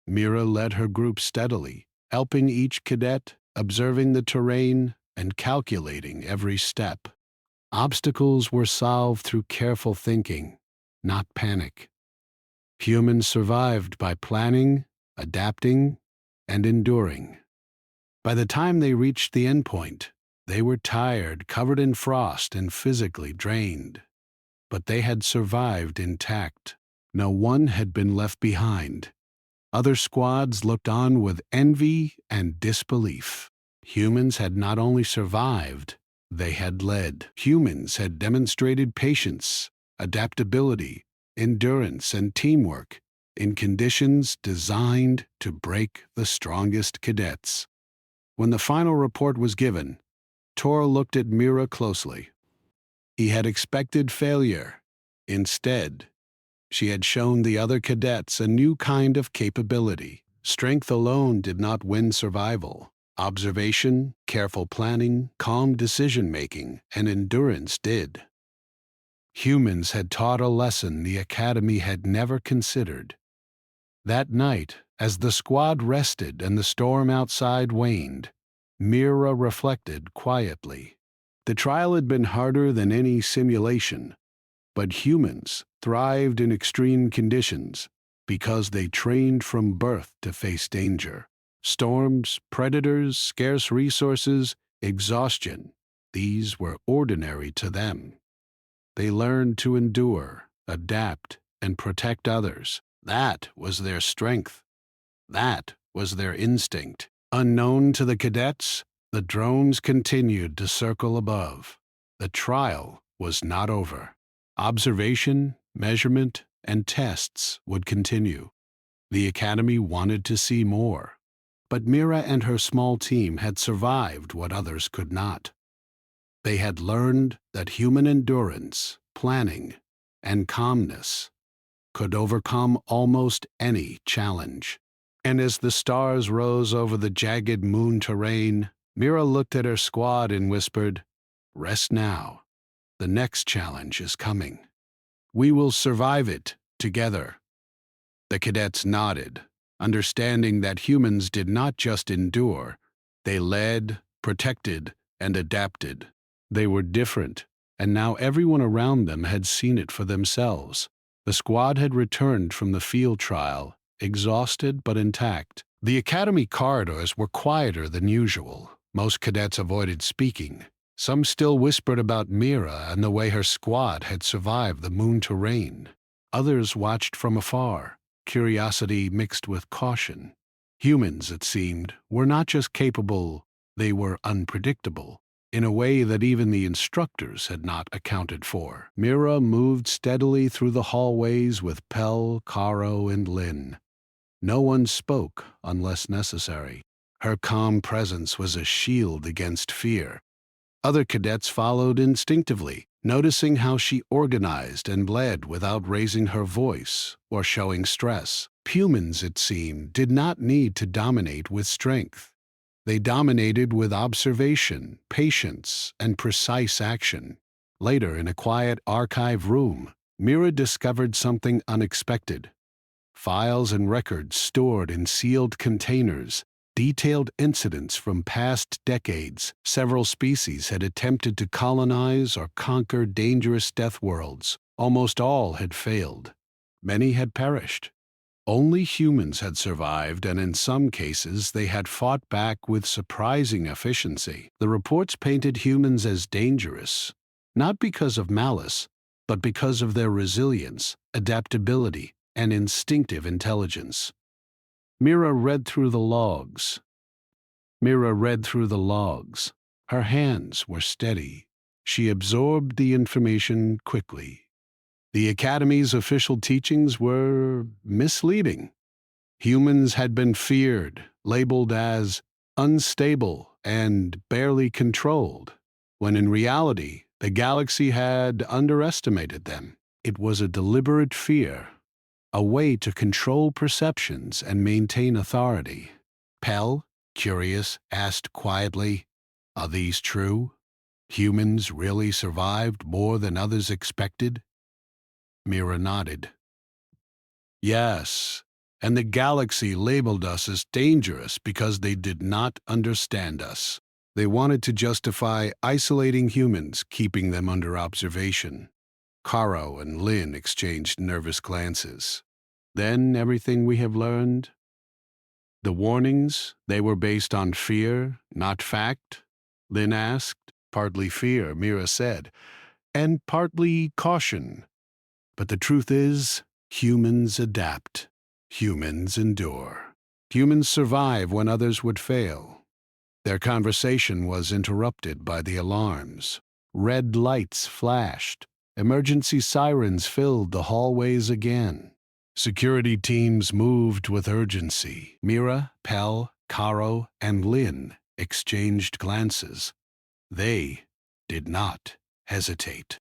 Mira led her group steadily, helping each cadet, observing the terrain, and calculating every step. Obstacles were solved through careful thinking, not panic. Humans survived by planning, adapting, and enduring. By the time they reached the endpoint, they were tired, covered in frost, and physically drained. But they had survived intact. No one had been left behind. Other squads looked on with envy and disbelief. Humans had not only survived, they had led. Humans had demonstrated patience, adaptability, endurance, and teamwork in conditions designed to break the strongest cadets. When the final report was given, Tor looked at Mira closely. He had expected failure. Instead, she had shown the other cadets a new kind of capability. Strength alone did not win survival. Observation, careful planning, calm decision-making, and endurance did. Humans had taught a lesson the Academy had never considered. That night, as the squad rested and the storm outside waned, Mira reflected quietly. The trial had been harder than any simulation, but humans thrived in extreme conditions because they trained from birth to face danger. Storms, predators, scarce resources, exhaustion, these were ordinary to them. They learned to endure, adapt, and protect others. That was their strength. That was their instinct. Unknown to the cadets, the drones continued to circle above. The trial was not over. Observation, measurement, and tests would continue. The Academy wanted to see more. But Mira and her small team had survived what others could not. They had learned that human endurance, planning, and calmness could overcome almost any challenge. And as the stars rose over the jagged moon terrain, Mira looked at her squad and whispered, "Rest now. The next challenge is coming. We will survive it together." The cadets nodded, understanding that humans did not just endure, they led, protected, and adapted. They were different, and now everyone around them had seen it for themselves. The squad had returned from the field trial, exhausted but intact. The academy corridors were quieter than usual. Most cadets avoided speaking. Some still whispered about Mira and the way her squad had survived the moon terrain. Others watched from afar, curiosity mixed with caution. Humans, it seemed, were not just capable, they were unpredictable, in a way that even the instructors had not accounted for. Mira moved steadily through the hallways with Pell, Caro, and Lynn. No one spoke unless necessary. Her calm presence was a shield against fear. Other cadets followed instinctively, noticing how she organized and led without raising her voice or showing stress. Humans, it seemed, did not need to dominate with strength. They dominated with observation, patience, and precise action. Later, in a quiet archive room, Mira discovered something unexpected. Files and records stored in sealed containers, detailed incidents from past decades. Several species had attempted to colonize or conquer dangerous Deathworlds. Almost all had failed. Many had perished. Only humans had survived, and in some cases they had fought back with surprising efficiency. The reports painted humans as dangerous, not because of malice, but because of their resilience, adaptability, and instinctive intelligence. Mira read through the logs. Her hands were steady. She absorbed the information quickly. The Academy's official teachings were misleading. Humans had been feared, labeled as unstable and barely controlled, when in reality, the galaxy had underestimated them. It was a deliberate fear, a way to control perceptions and maintain authority. Pell, curious, asked quietly, "Are these true? Humans really survived more than others expected?" Mira nodded. "Yes, and the galaxy labeled us as dangerous because they did not understand us. They wanted to justify isolating humans, keeping them under observation." Caro and Lynn exchanged nervous glances. "Then everything we have learned? The warnings, they were based on fear, not fact?" Lynn asked. "Partly fear," Mira said, "and partly caution. But the truth is, humans adapt. Humans endure. Humans survive when others would fail." Their conversation was interrupted by the alarms. Red lights flashed. Emergency sirens filled the hallways again. Security teams moved with urgency. Mira, Pell, Caro, and Lynn exchanged glances. They did not hesitate.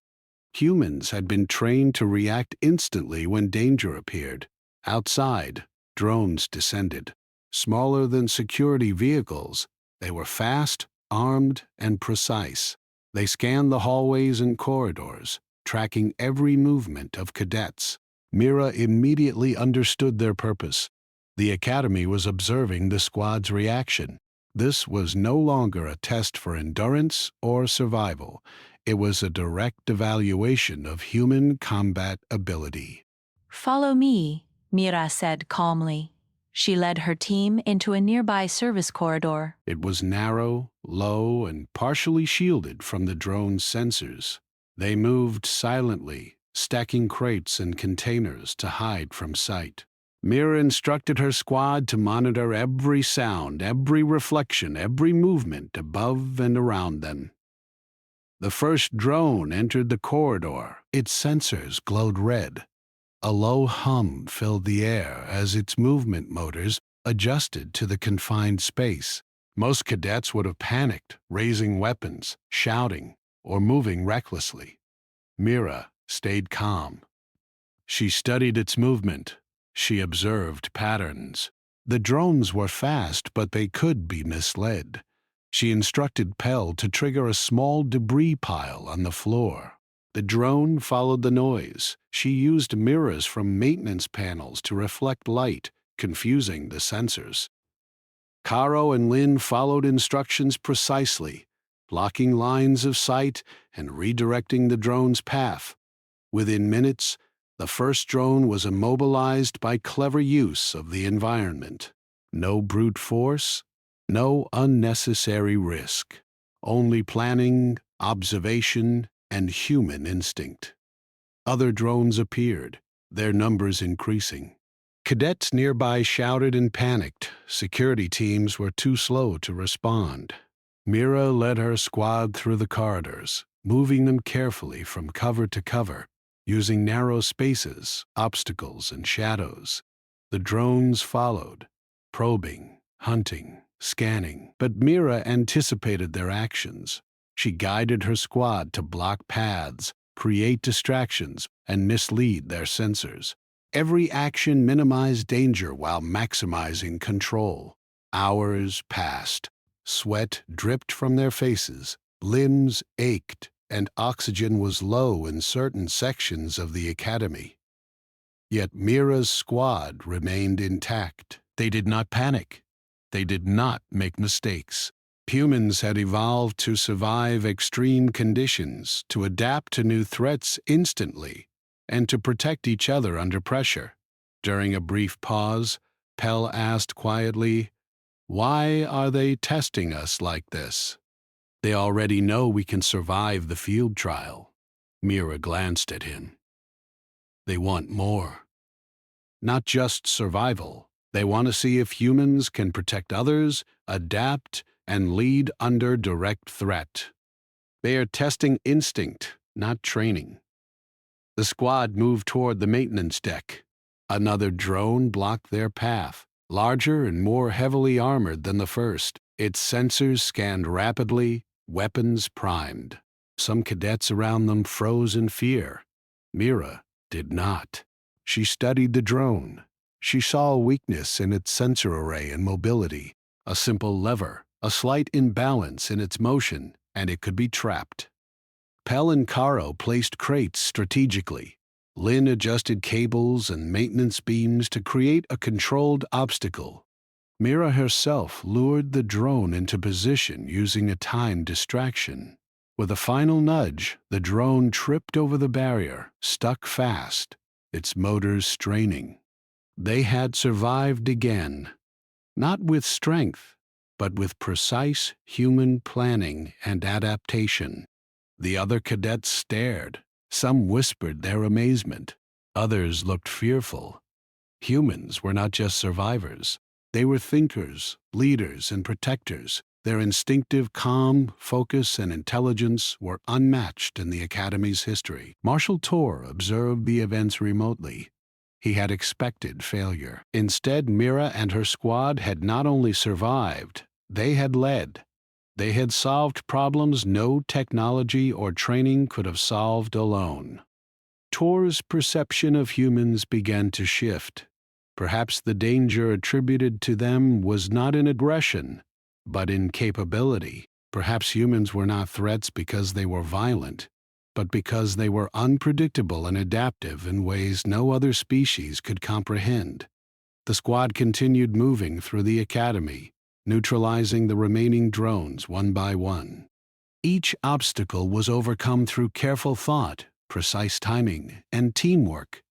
Humans had been trained to react instantly when danger appeared. Outside, drones descended. Smaller than security vehicles, they were fast, armed, and precise. They scanned the hallways and corridors, tracking every movement of cadets. Mira immediately understood their purpose. The Academy was observing the squad's reaction. This was no longer a test for endurance or survival. It was a direct evaluation of human combat ability. "Follow me," Mira said calmly. She led her team into a nearby service corridor. It was narrow, low, and partially shielded from the drone's sensors. They moved silently, stacking crates and containers to hide from sight. Mira instructed her squad to monitor every sound, every reflection, every movement above and around them. The first drone entered the corridor. Its sensors glowed red. A low hum filled the air as its movement motors adjusted to the confined space. Most cadets would have panicked, raising weapons, shouting, or moving recklessly. Mira stayed calm. She studied its movement. She observed patterns. The drones were fast, but they could be misled. She instructed Pell to trigger a small debris pile on the floor. The drone followed the noise. She used mirrors from maintenance panels to reflect light, confusing the sensors. Caro and Lynn followed instructions precisely, blocking lines of sight and redirecting the drone's path. Within minutes, the first drone was immobilized by clever use of the environment. No brute force, no unnecessary risk. Only planning, observation, and human instinct. Other drones appeared, their numbers increasing. Cadets nearby shouted and panicked. Security teams were too slow to respond. Mira led her squad through the corridors, moving them carefully from cover to cover, using narrow spaces, obstacles, and shadows. The drones followed, probing, hunting, scanning, but Mira anticipated their actions. She guided her squad to block paths, create distractions, and mislead their sensors. Every action minimized danger while maximizing control. Hours passed. Sweat dripped from their faces. Limbs ached, and oxygen was low in certain sections of the academy. Yet Mira's squad remained intact. They did not panic. They did not make mistakes. Humans had evolved to survive extreme conditions, to adapt to new threats instantly, and to protect each other under pressure. During a brief pause, Pell asked quietly, "Why are they testing us like this?" "They already know we can survive the field trial." Mira glanced at him. "They want more. Not just survival. They want to see if humans can protect others, adapt, and lead under direct threat. They are testing instinct, not training." The squad moved toward the maintenance deck. Another drone blocked their path, larger and more heavily armored than the first. Its sensors scanned rapidly, weapons primed. Some cadets around them froze in fear. Mira did not. She studied the drone. She saw a weakness in its sensor array and mobility. A simple lever, a slight imbalance in its motion, and it could be trapped. Pell and Caro placed crates strategically. Lynn adjusted cables and maintenance beams to create a controlled obstacle. Mira herself lured the drone into position using a timed distraction. With a final nudge, the drone tripped over the barrier, stuck fast, its motors straining. They had survived again, not with strength, but with precise human planning and adaptation. The other cadets stared. Some whispered their amazement. Others looked fearful. Humans were not just survivors. They were thinkers, leaders, and protectors. Their instinctive calm, focus, and intelligence were unmatched in the Academy's history. Marshal Tor observed the events remotely. He had expected failure. Instead, Mira and her squad had not only survived, they had led. They had solved problems no technology or training could have solved alone. Tor's perception of humans began to shift. Perhaps the danger attributed to them was not in aggression, but in capability. Perhaps humans were not threats because they were violent, but because they were unpredictable and adaptive in ways no other species could comprehend. The squad continued moving through the academy, neutralizing the remaining drones one by one. Each obstacle was overcome through careful thought, precise timing, and teamwork.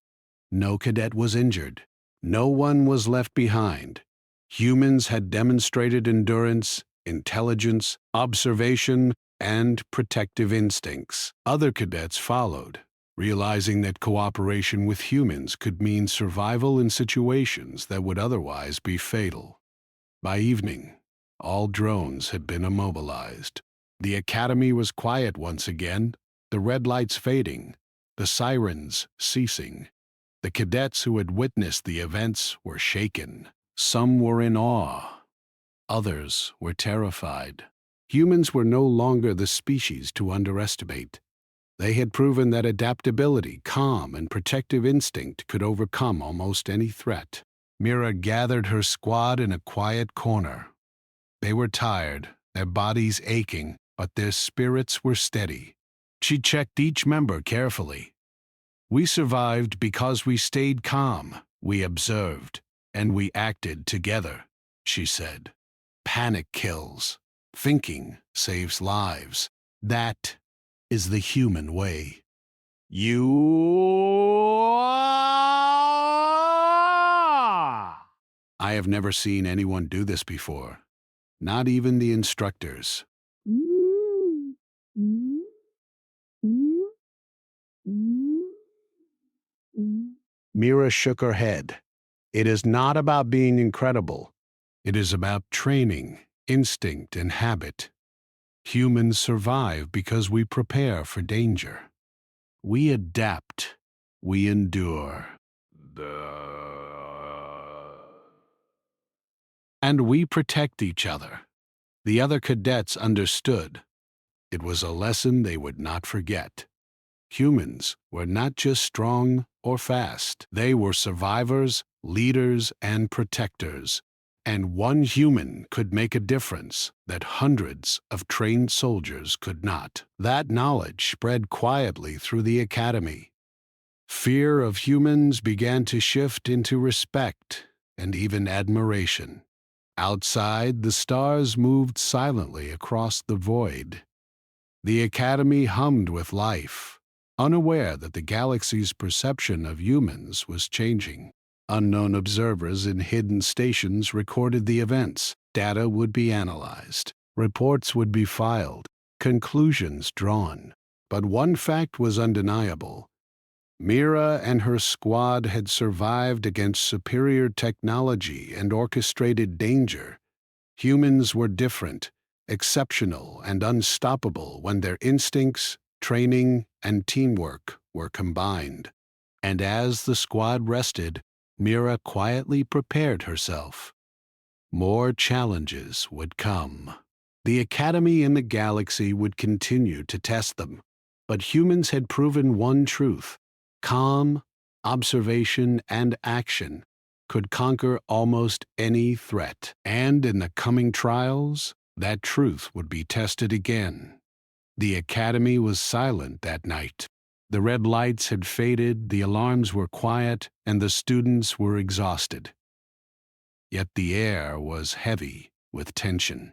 No cadet was injured. No one was left behind. Humans had demonstrated endurance, intelligence, observation, and protective instincts. Other cadets followed, realizing that cooperation with humans could mean survival in situations that would otherwise be fatal. By evening, all drones had been immobilized. The academy was quiet once again, the red lights fading, the sirens ceasing. The cadets who had witnessed the events were shaken. Some were in awe. Others were terrified. Humans were no longer the species to underestimate. They had proven that adaptability, calm, and protective instinct could overcome almost any threat. Mira gathered her squad in a quiet corner. They were tired, their bodies aching, but their spirits were steady. She checked each member carefully. "We survived because we stayed calm, we observed, and we acted together," she said. "Panic kills. Thinking saves lives. That is the human way." I have never seen anyone do this before. Not even the instructors. Mira shook her head. "It is not about being incredible. It is about training, instinct, and habit. Humans survive because we prepare for danger. We adapt. We endure. And we protect each other." The other cadets understood. It was a lesson they would not forget. Humans were not just strong or fast. They were survivors, leaders, and protectors. And one human could make a difference that hundreds of trained soldiers could not. That knowledge spread quietly through the academy. Fear of humans began to shift into respect and even admiration. Outside, the stars moved silently across the void. The academy hummed with life, unaware that the galaxy's perception of humans was changing. Unknown observers in hidden stations recorded the events. Data would be analyzed, reports would be filed, conclusions drawn. But one fact was undeniable. Mira and her squad had survived against superior technology and orchestrated danger. Humans were different, exceptional, and unstoppable when their instincts, training, and teamwork were combined. And as the squad rested, Mira quietly prepared herself. More challenges would come. The Academy and the galaxy would continue to test them. But humans had proven one truth: calm, observation, and action could conquer almost any threat. And in the coming trials, that truth would be tested again. The Academy was silent that night. The red lights had faded, the alarms were quiet, and the students were exhausted. Yet the air was heavy with tension.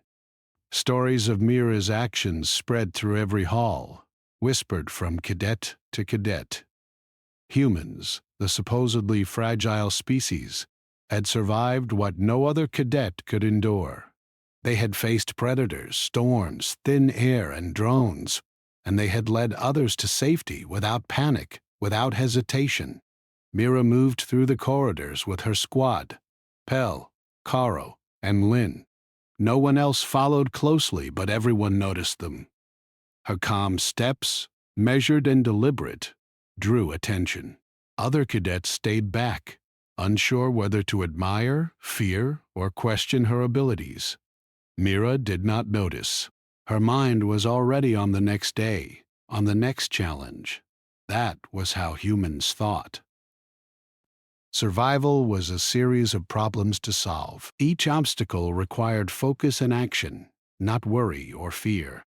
Stories of Mira's actions spread through every hall, whispered from cadet to cadet. Humans, the supposedly fragile species, had survived what no other cadet could endure. They had faced predators, storms, thin air, and drones, and they had led others to safety without panic, without hesitation. Mira moved through the corridors with her squad, Pell, Caro, and Lynn. No one else followed closely, but everyone noticed them. Her calm steps, measured and deliberate, drew attention. Other cadets stayed back, unsure whether to admire, fear, or question her abilities. Mira did not notice. Her mind was already on the next day, on the next challenge. That was how humans thought. Survival was a series of problems to solve. Each obstacle required focus and action, not worry or fear.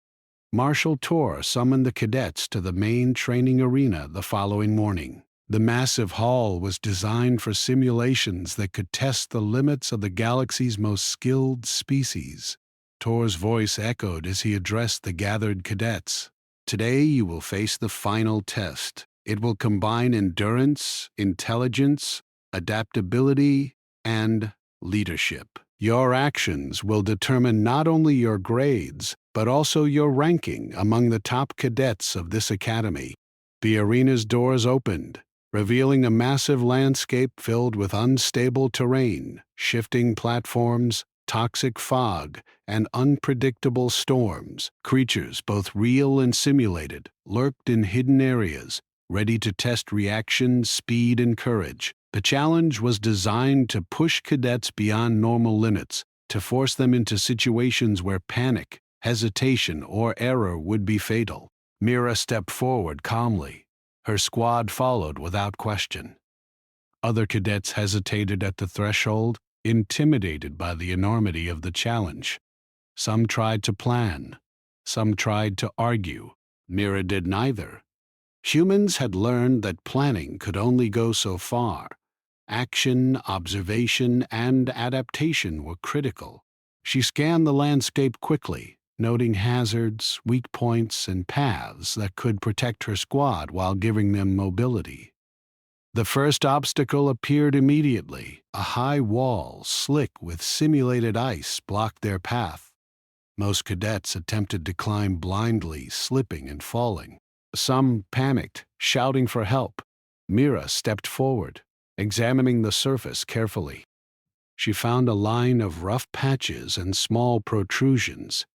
Marshal Tor summoned the cadets to the main training arena the following morning. The massive hall was designed for simulations that could test the limits of the galaxy's most skilled species. Tor's voice echoed as he addressed the gathered cadets. "Today you will face the final test. It will combine endurance, intelligence, adaptability, and leadership. Your actions will determine not only your grades, but also your ranking among the top cadets of this academy." The arena's doors opened, revealing a massive landscape filled with unstable terrain, shifting platforms, toxic fog, and unpredictable storms. Creatures, both real and simulated, lurked in hidden areas, ready to test reaction, speed, and courage. The challenge was designed to push cadets beyond normal limits, to force them into situations where panic, hesitation, or error would be fatal. Mira stepped forward calmly. Her squad followed without question. Other cadets hesitated at the threshold, intimidated by the enormity of the challenge. Some tried to plan. Some tried to argue. Mira did neither. Humans had learned that planning could only go so far. Action, observation, and adaptation were critical. She scanned the landscape quickly, noting hazards, weak points, and paths that could protect her squad while giving them mobility. The first obstacle appeared immediately. A high wall, slick with simulated ice, blocked their path. Most cadets attempted to climb blindly, slipping and falling. Some panicked, shouting for help. Mira stepped forward, examining the surface carefully. She found a line of rough patches and small protrusions.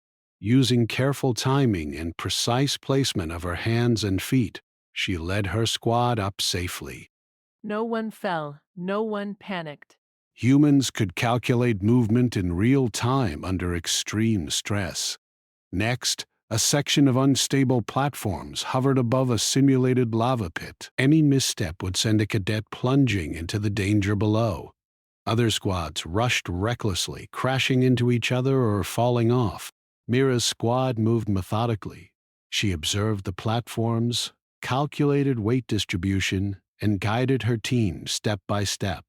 Using careful timing and precise placement of her hands and feet, she led her squad up safely. No one fell. No one panicked. Humans could calculate movement in real time under extreme stress. Next, a section of unstable platforms hovered above a simulated lava pit. Any misstep would send a cadet plunging into the danger below. Other squads rushed recklessly, crashing into each other or falling off. Mira's squad moved methodically. She observed the platforms, calculated weight distribution, and guided her team step by step.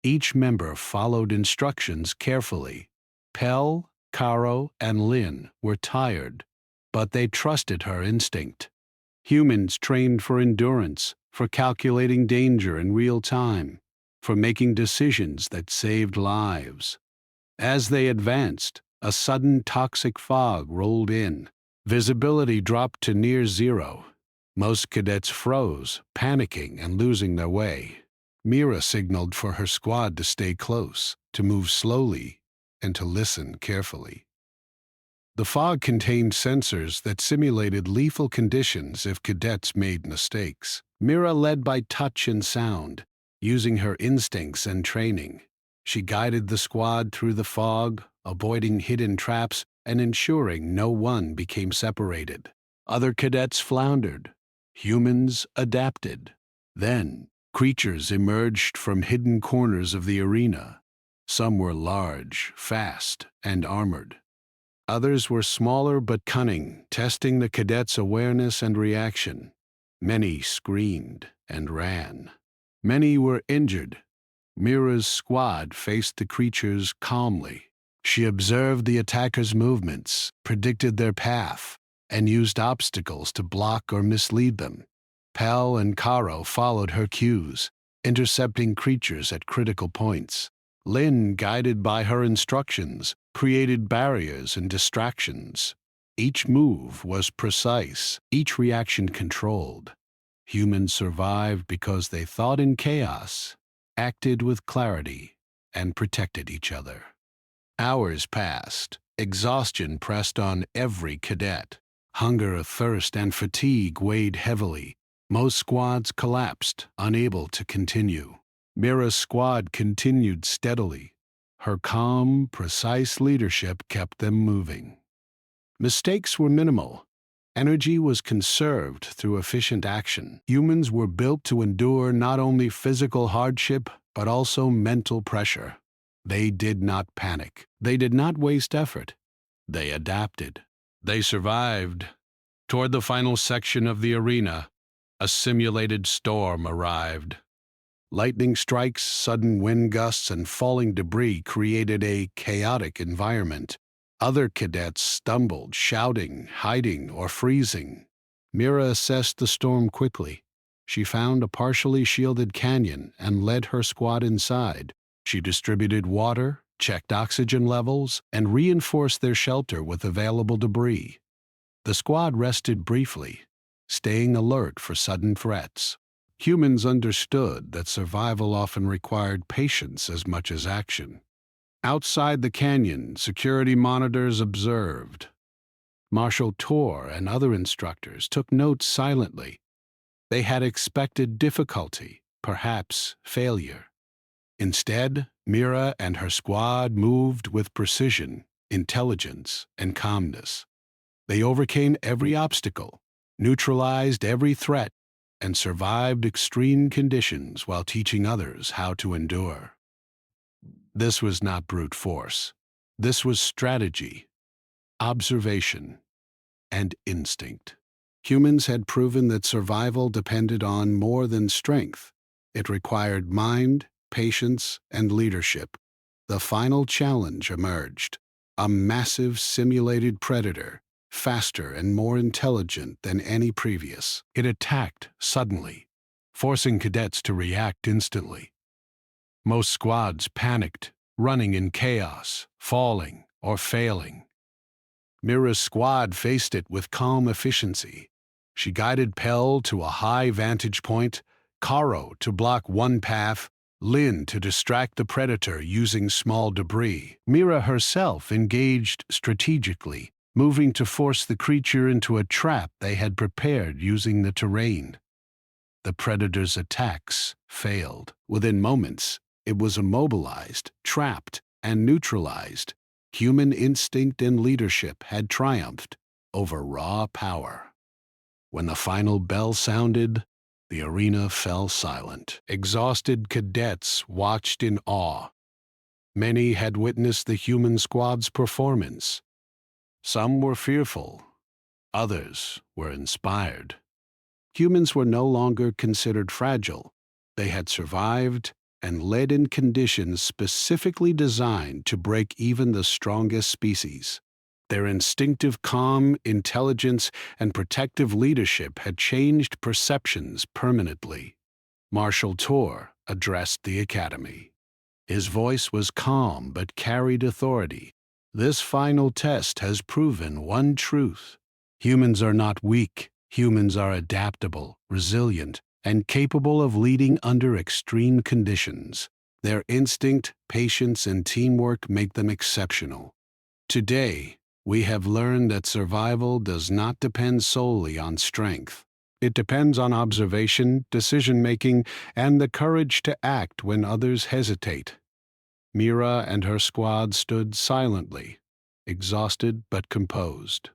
Each member followed instructions carefully. Pell, Caro, and Lynn were tired, but they trusted her instinct. Humans trained for endurance, for calculating danger in real time, for making decisions that saved lives. As they advanced, a sudden toxic fog rolled in. Visibility dropped to near zero. Most cadets froze, panicking and losing their way. Mira signaled for her squad to stay close, to move slowly, and to listen carefully. The fog contained sensors that simulated lethal conditions if cadets made mistakes. Mira led by touch and sound, using her instincts and training. She guided the squad through the fog, avoiding hidden traps and ensuring no one became separated. Other cadets floundered. Humans adapted. Then, creatures emerged from hidden corners of the arena. Some were large, fast, and armored. Others were smaller but cunning, testing the cadets' awareness and reaction. Many screamed and ran. Many were injured. Mira's squad faced the creatures calmly. She observed the attackers' movements, predicted their path, and used obstacles to block or mislead them. Pal and Caro followed her cues, intercepting creatures at critical points. Lynn, guided by her instructions, created barriers and distractions. Each move was precise, each reaction controlled. Humans survived because they thought in chaos, acted with clarity, and protected each other. Hours passed. Exhaustion pressed on every cadet. Hunger, thirst, and fatigue weighed heavily. Most squads collapsed, unable to continue. Mira's squad continued steadily. Her calm, precise leadership kept them moving. Mistakes were minimal. Energy was conserved through efficient action. Humans were built to endure not only physical hardship, but also mental pressure. They did not panic. They did not waste effort. They adapted. They survived. Toward the final section of the arena, a simulated storm arrived. Lightning strikes, sudden wind gusts, and falling debris created a chaotic environment. Other cadets stumbled, shouting, hiding, or freezing. Mira assessed the storm quickly. She found a partially shielded canyon and led her squad inside. She distributed water, checked oxygen levels, and reinforced their shelter with available debris. The squad rested briefly, staying alert for sudden threats. Humans understood that survival often required patience as much as action. Outside the canyon, security monitors observed. Marshal Tor and other instructors took notes silently. They had expected difficulty, perhaps failure. Instead, Mira and her squad moved with precision, intelligence, and calmness. They overcame every obstacle, neutralized every threat, and survived extreme conditions while teaching others how to endure. This was not brute force. This was strategy, observation, and instinct. Humans had proven that survival depended on more than strength. It required mind, patience, and leadership. The final challenge emerged: a massive simulated predator, faster and more intelligent than any previous. It attacked suddenly, forcing cadets to react instantly. Most squads panicked, running in chaos, falling or failing. Mira's squad faced it with calm efficiency. She guided Pell to a high vantage point, Karo to block one path, Lin to distract the predator using small debris. Mira herself engaged strategically, moving to force the creature into a trap they had prepared using the terrain. The predator's attacks failed. Within moments, it was immobilized, trapped, and neutralized. Human instinct and leadership had triumphed over raw power. When the final bell sounded, the arena fell silent. Exhausted cadets watched in awe. Many had witnessed the human squad's performance. Some were fearful, others were inspired. Humans were no longer considered fragile. They had survived and led in conditions specifically designed to break even the strongest species. Their instinctive calm, intelligence, and protective leadership had changed perceptions permanently. Marshal Tor addressed the academy. His voice was calm but carried authority. This final test has proven one truth: humans are not weak. Humans are adaptable, resilient, and capable of leading under extreme conditions. Their instinct, patience, and teamwork make them exceptional. Today, we have learned that survival does not depend solely on strength. It depends on observation, decision-making, and the courage to act when others hesitate. Mira and her squad stood silently, exhausted but composed.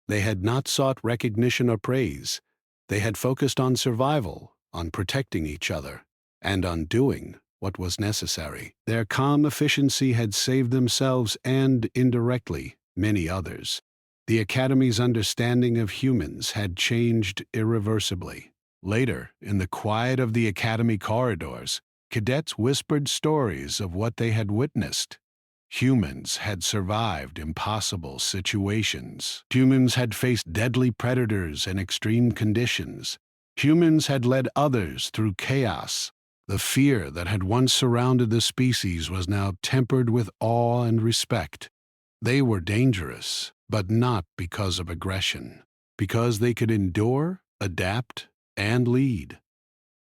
They had not sought recognition or praise. They had focused on survival, on protecting each other, and on doing what was necessary. Their calm efficiency had saved themselves and, indirectly, many others. The Academy's understanding of humans had changed irreversibly. Later, in the quiet of the Academy corridors, cadets whispered stories of what they had witnessed. Humans had survived impossible situations. Humans had faced deadly predators and extreme conditions. Humans had led others through chaos. The fear that had once surrounded the species was now tempered with awe and respect. They were dangerous, but not because of aggression, because they could endure, adapt, and lead.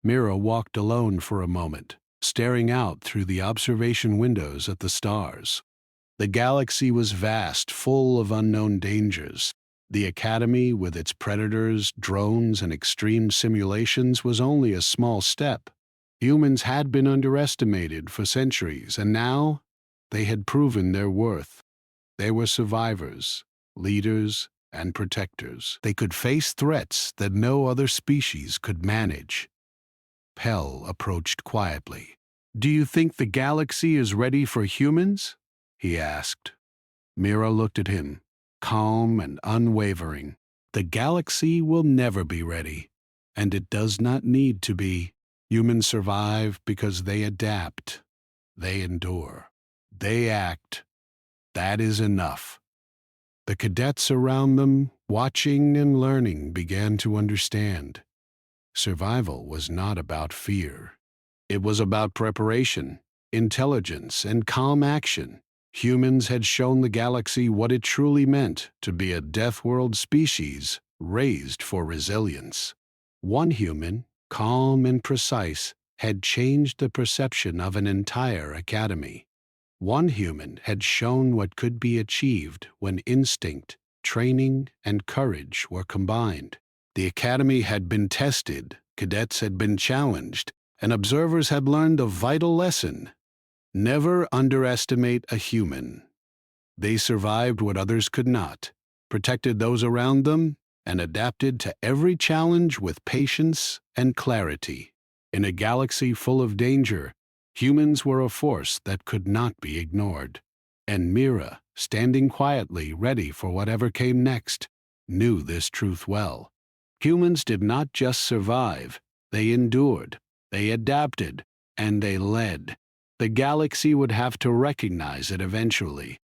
Mira walked alone for a moment, staring out through the observation windows at the stars. The galaxy was vast, full of unknown dangers. The Academy, with its predators, drones, and extreme simulations, was only a small step. Humans had been underestimated for centuries, and now they had proven their worth. They were survivors, leaders, and protectors. They could face threats that no other species could manage. Pell approached quietly. "Do you think the galaxy is ready for humans?" he asked. Mira looked at him, calm and unwavering. "The galaxy will never be ready, and it does not need to be. Humans survive because they adapt, they endure, they act. That is enough." The cadets around them, watching and learning, began to understand. Survival was not about fear. It was about preparation, intelligence, and calm action. Humans had shown the galaxy what it truly meant to be a Deathworld species raised for resilience. One human, calm and precise, had changed the perception of an entire academy. One human had shown what could be achieved when instinct, training, and courage were combined. The academy had been tested, cadets had been challenged, and observers had learned a vital lesson: never underestimate a human. They survived what others could not, protected those around them, and adapted to every challenge with patience and clarity. In a galaxy full of danger, humans were a force that could not be ignored. And Mira, standing quietly ready for whatever came next, knew this truth well. Humans did not just survive, they endured, they adapted, and they led. The galaxy would have to recognize it eventually,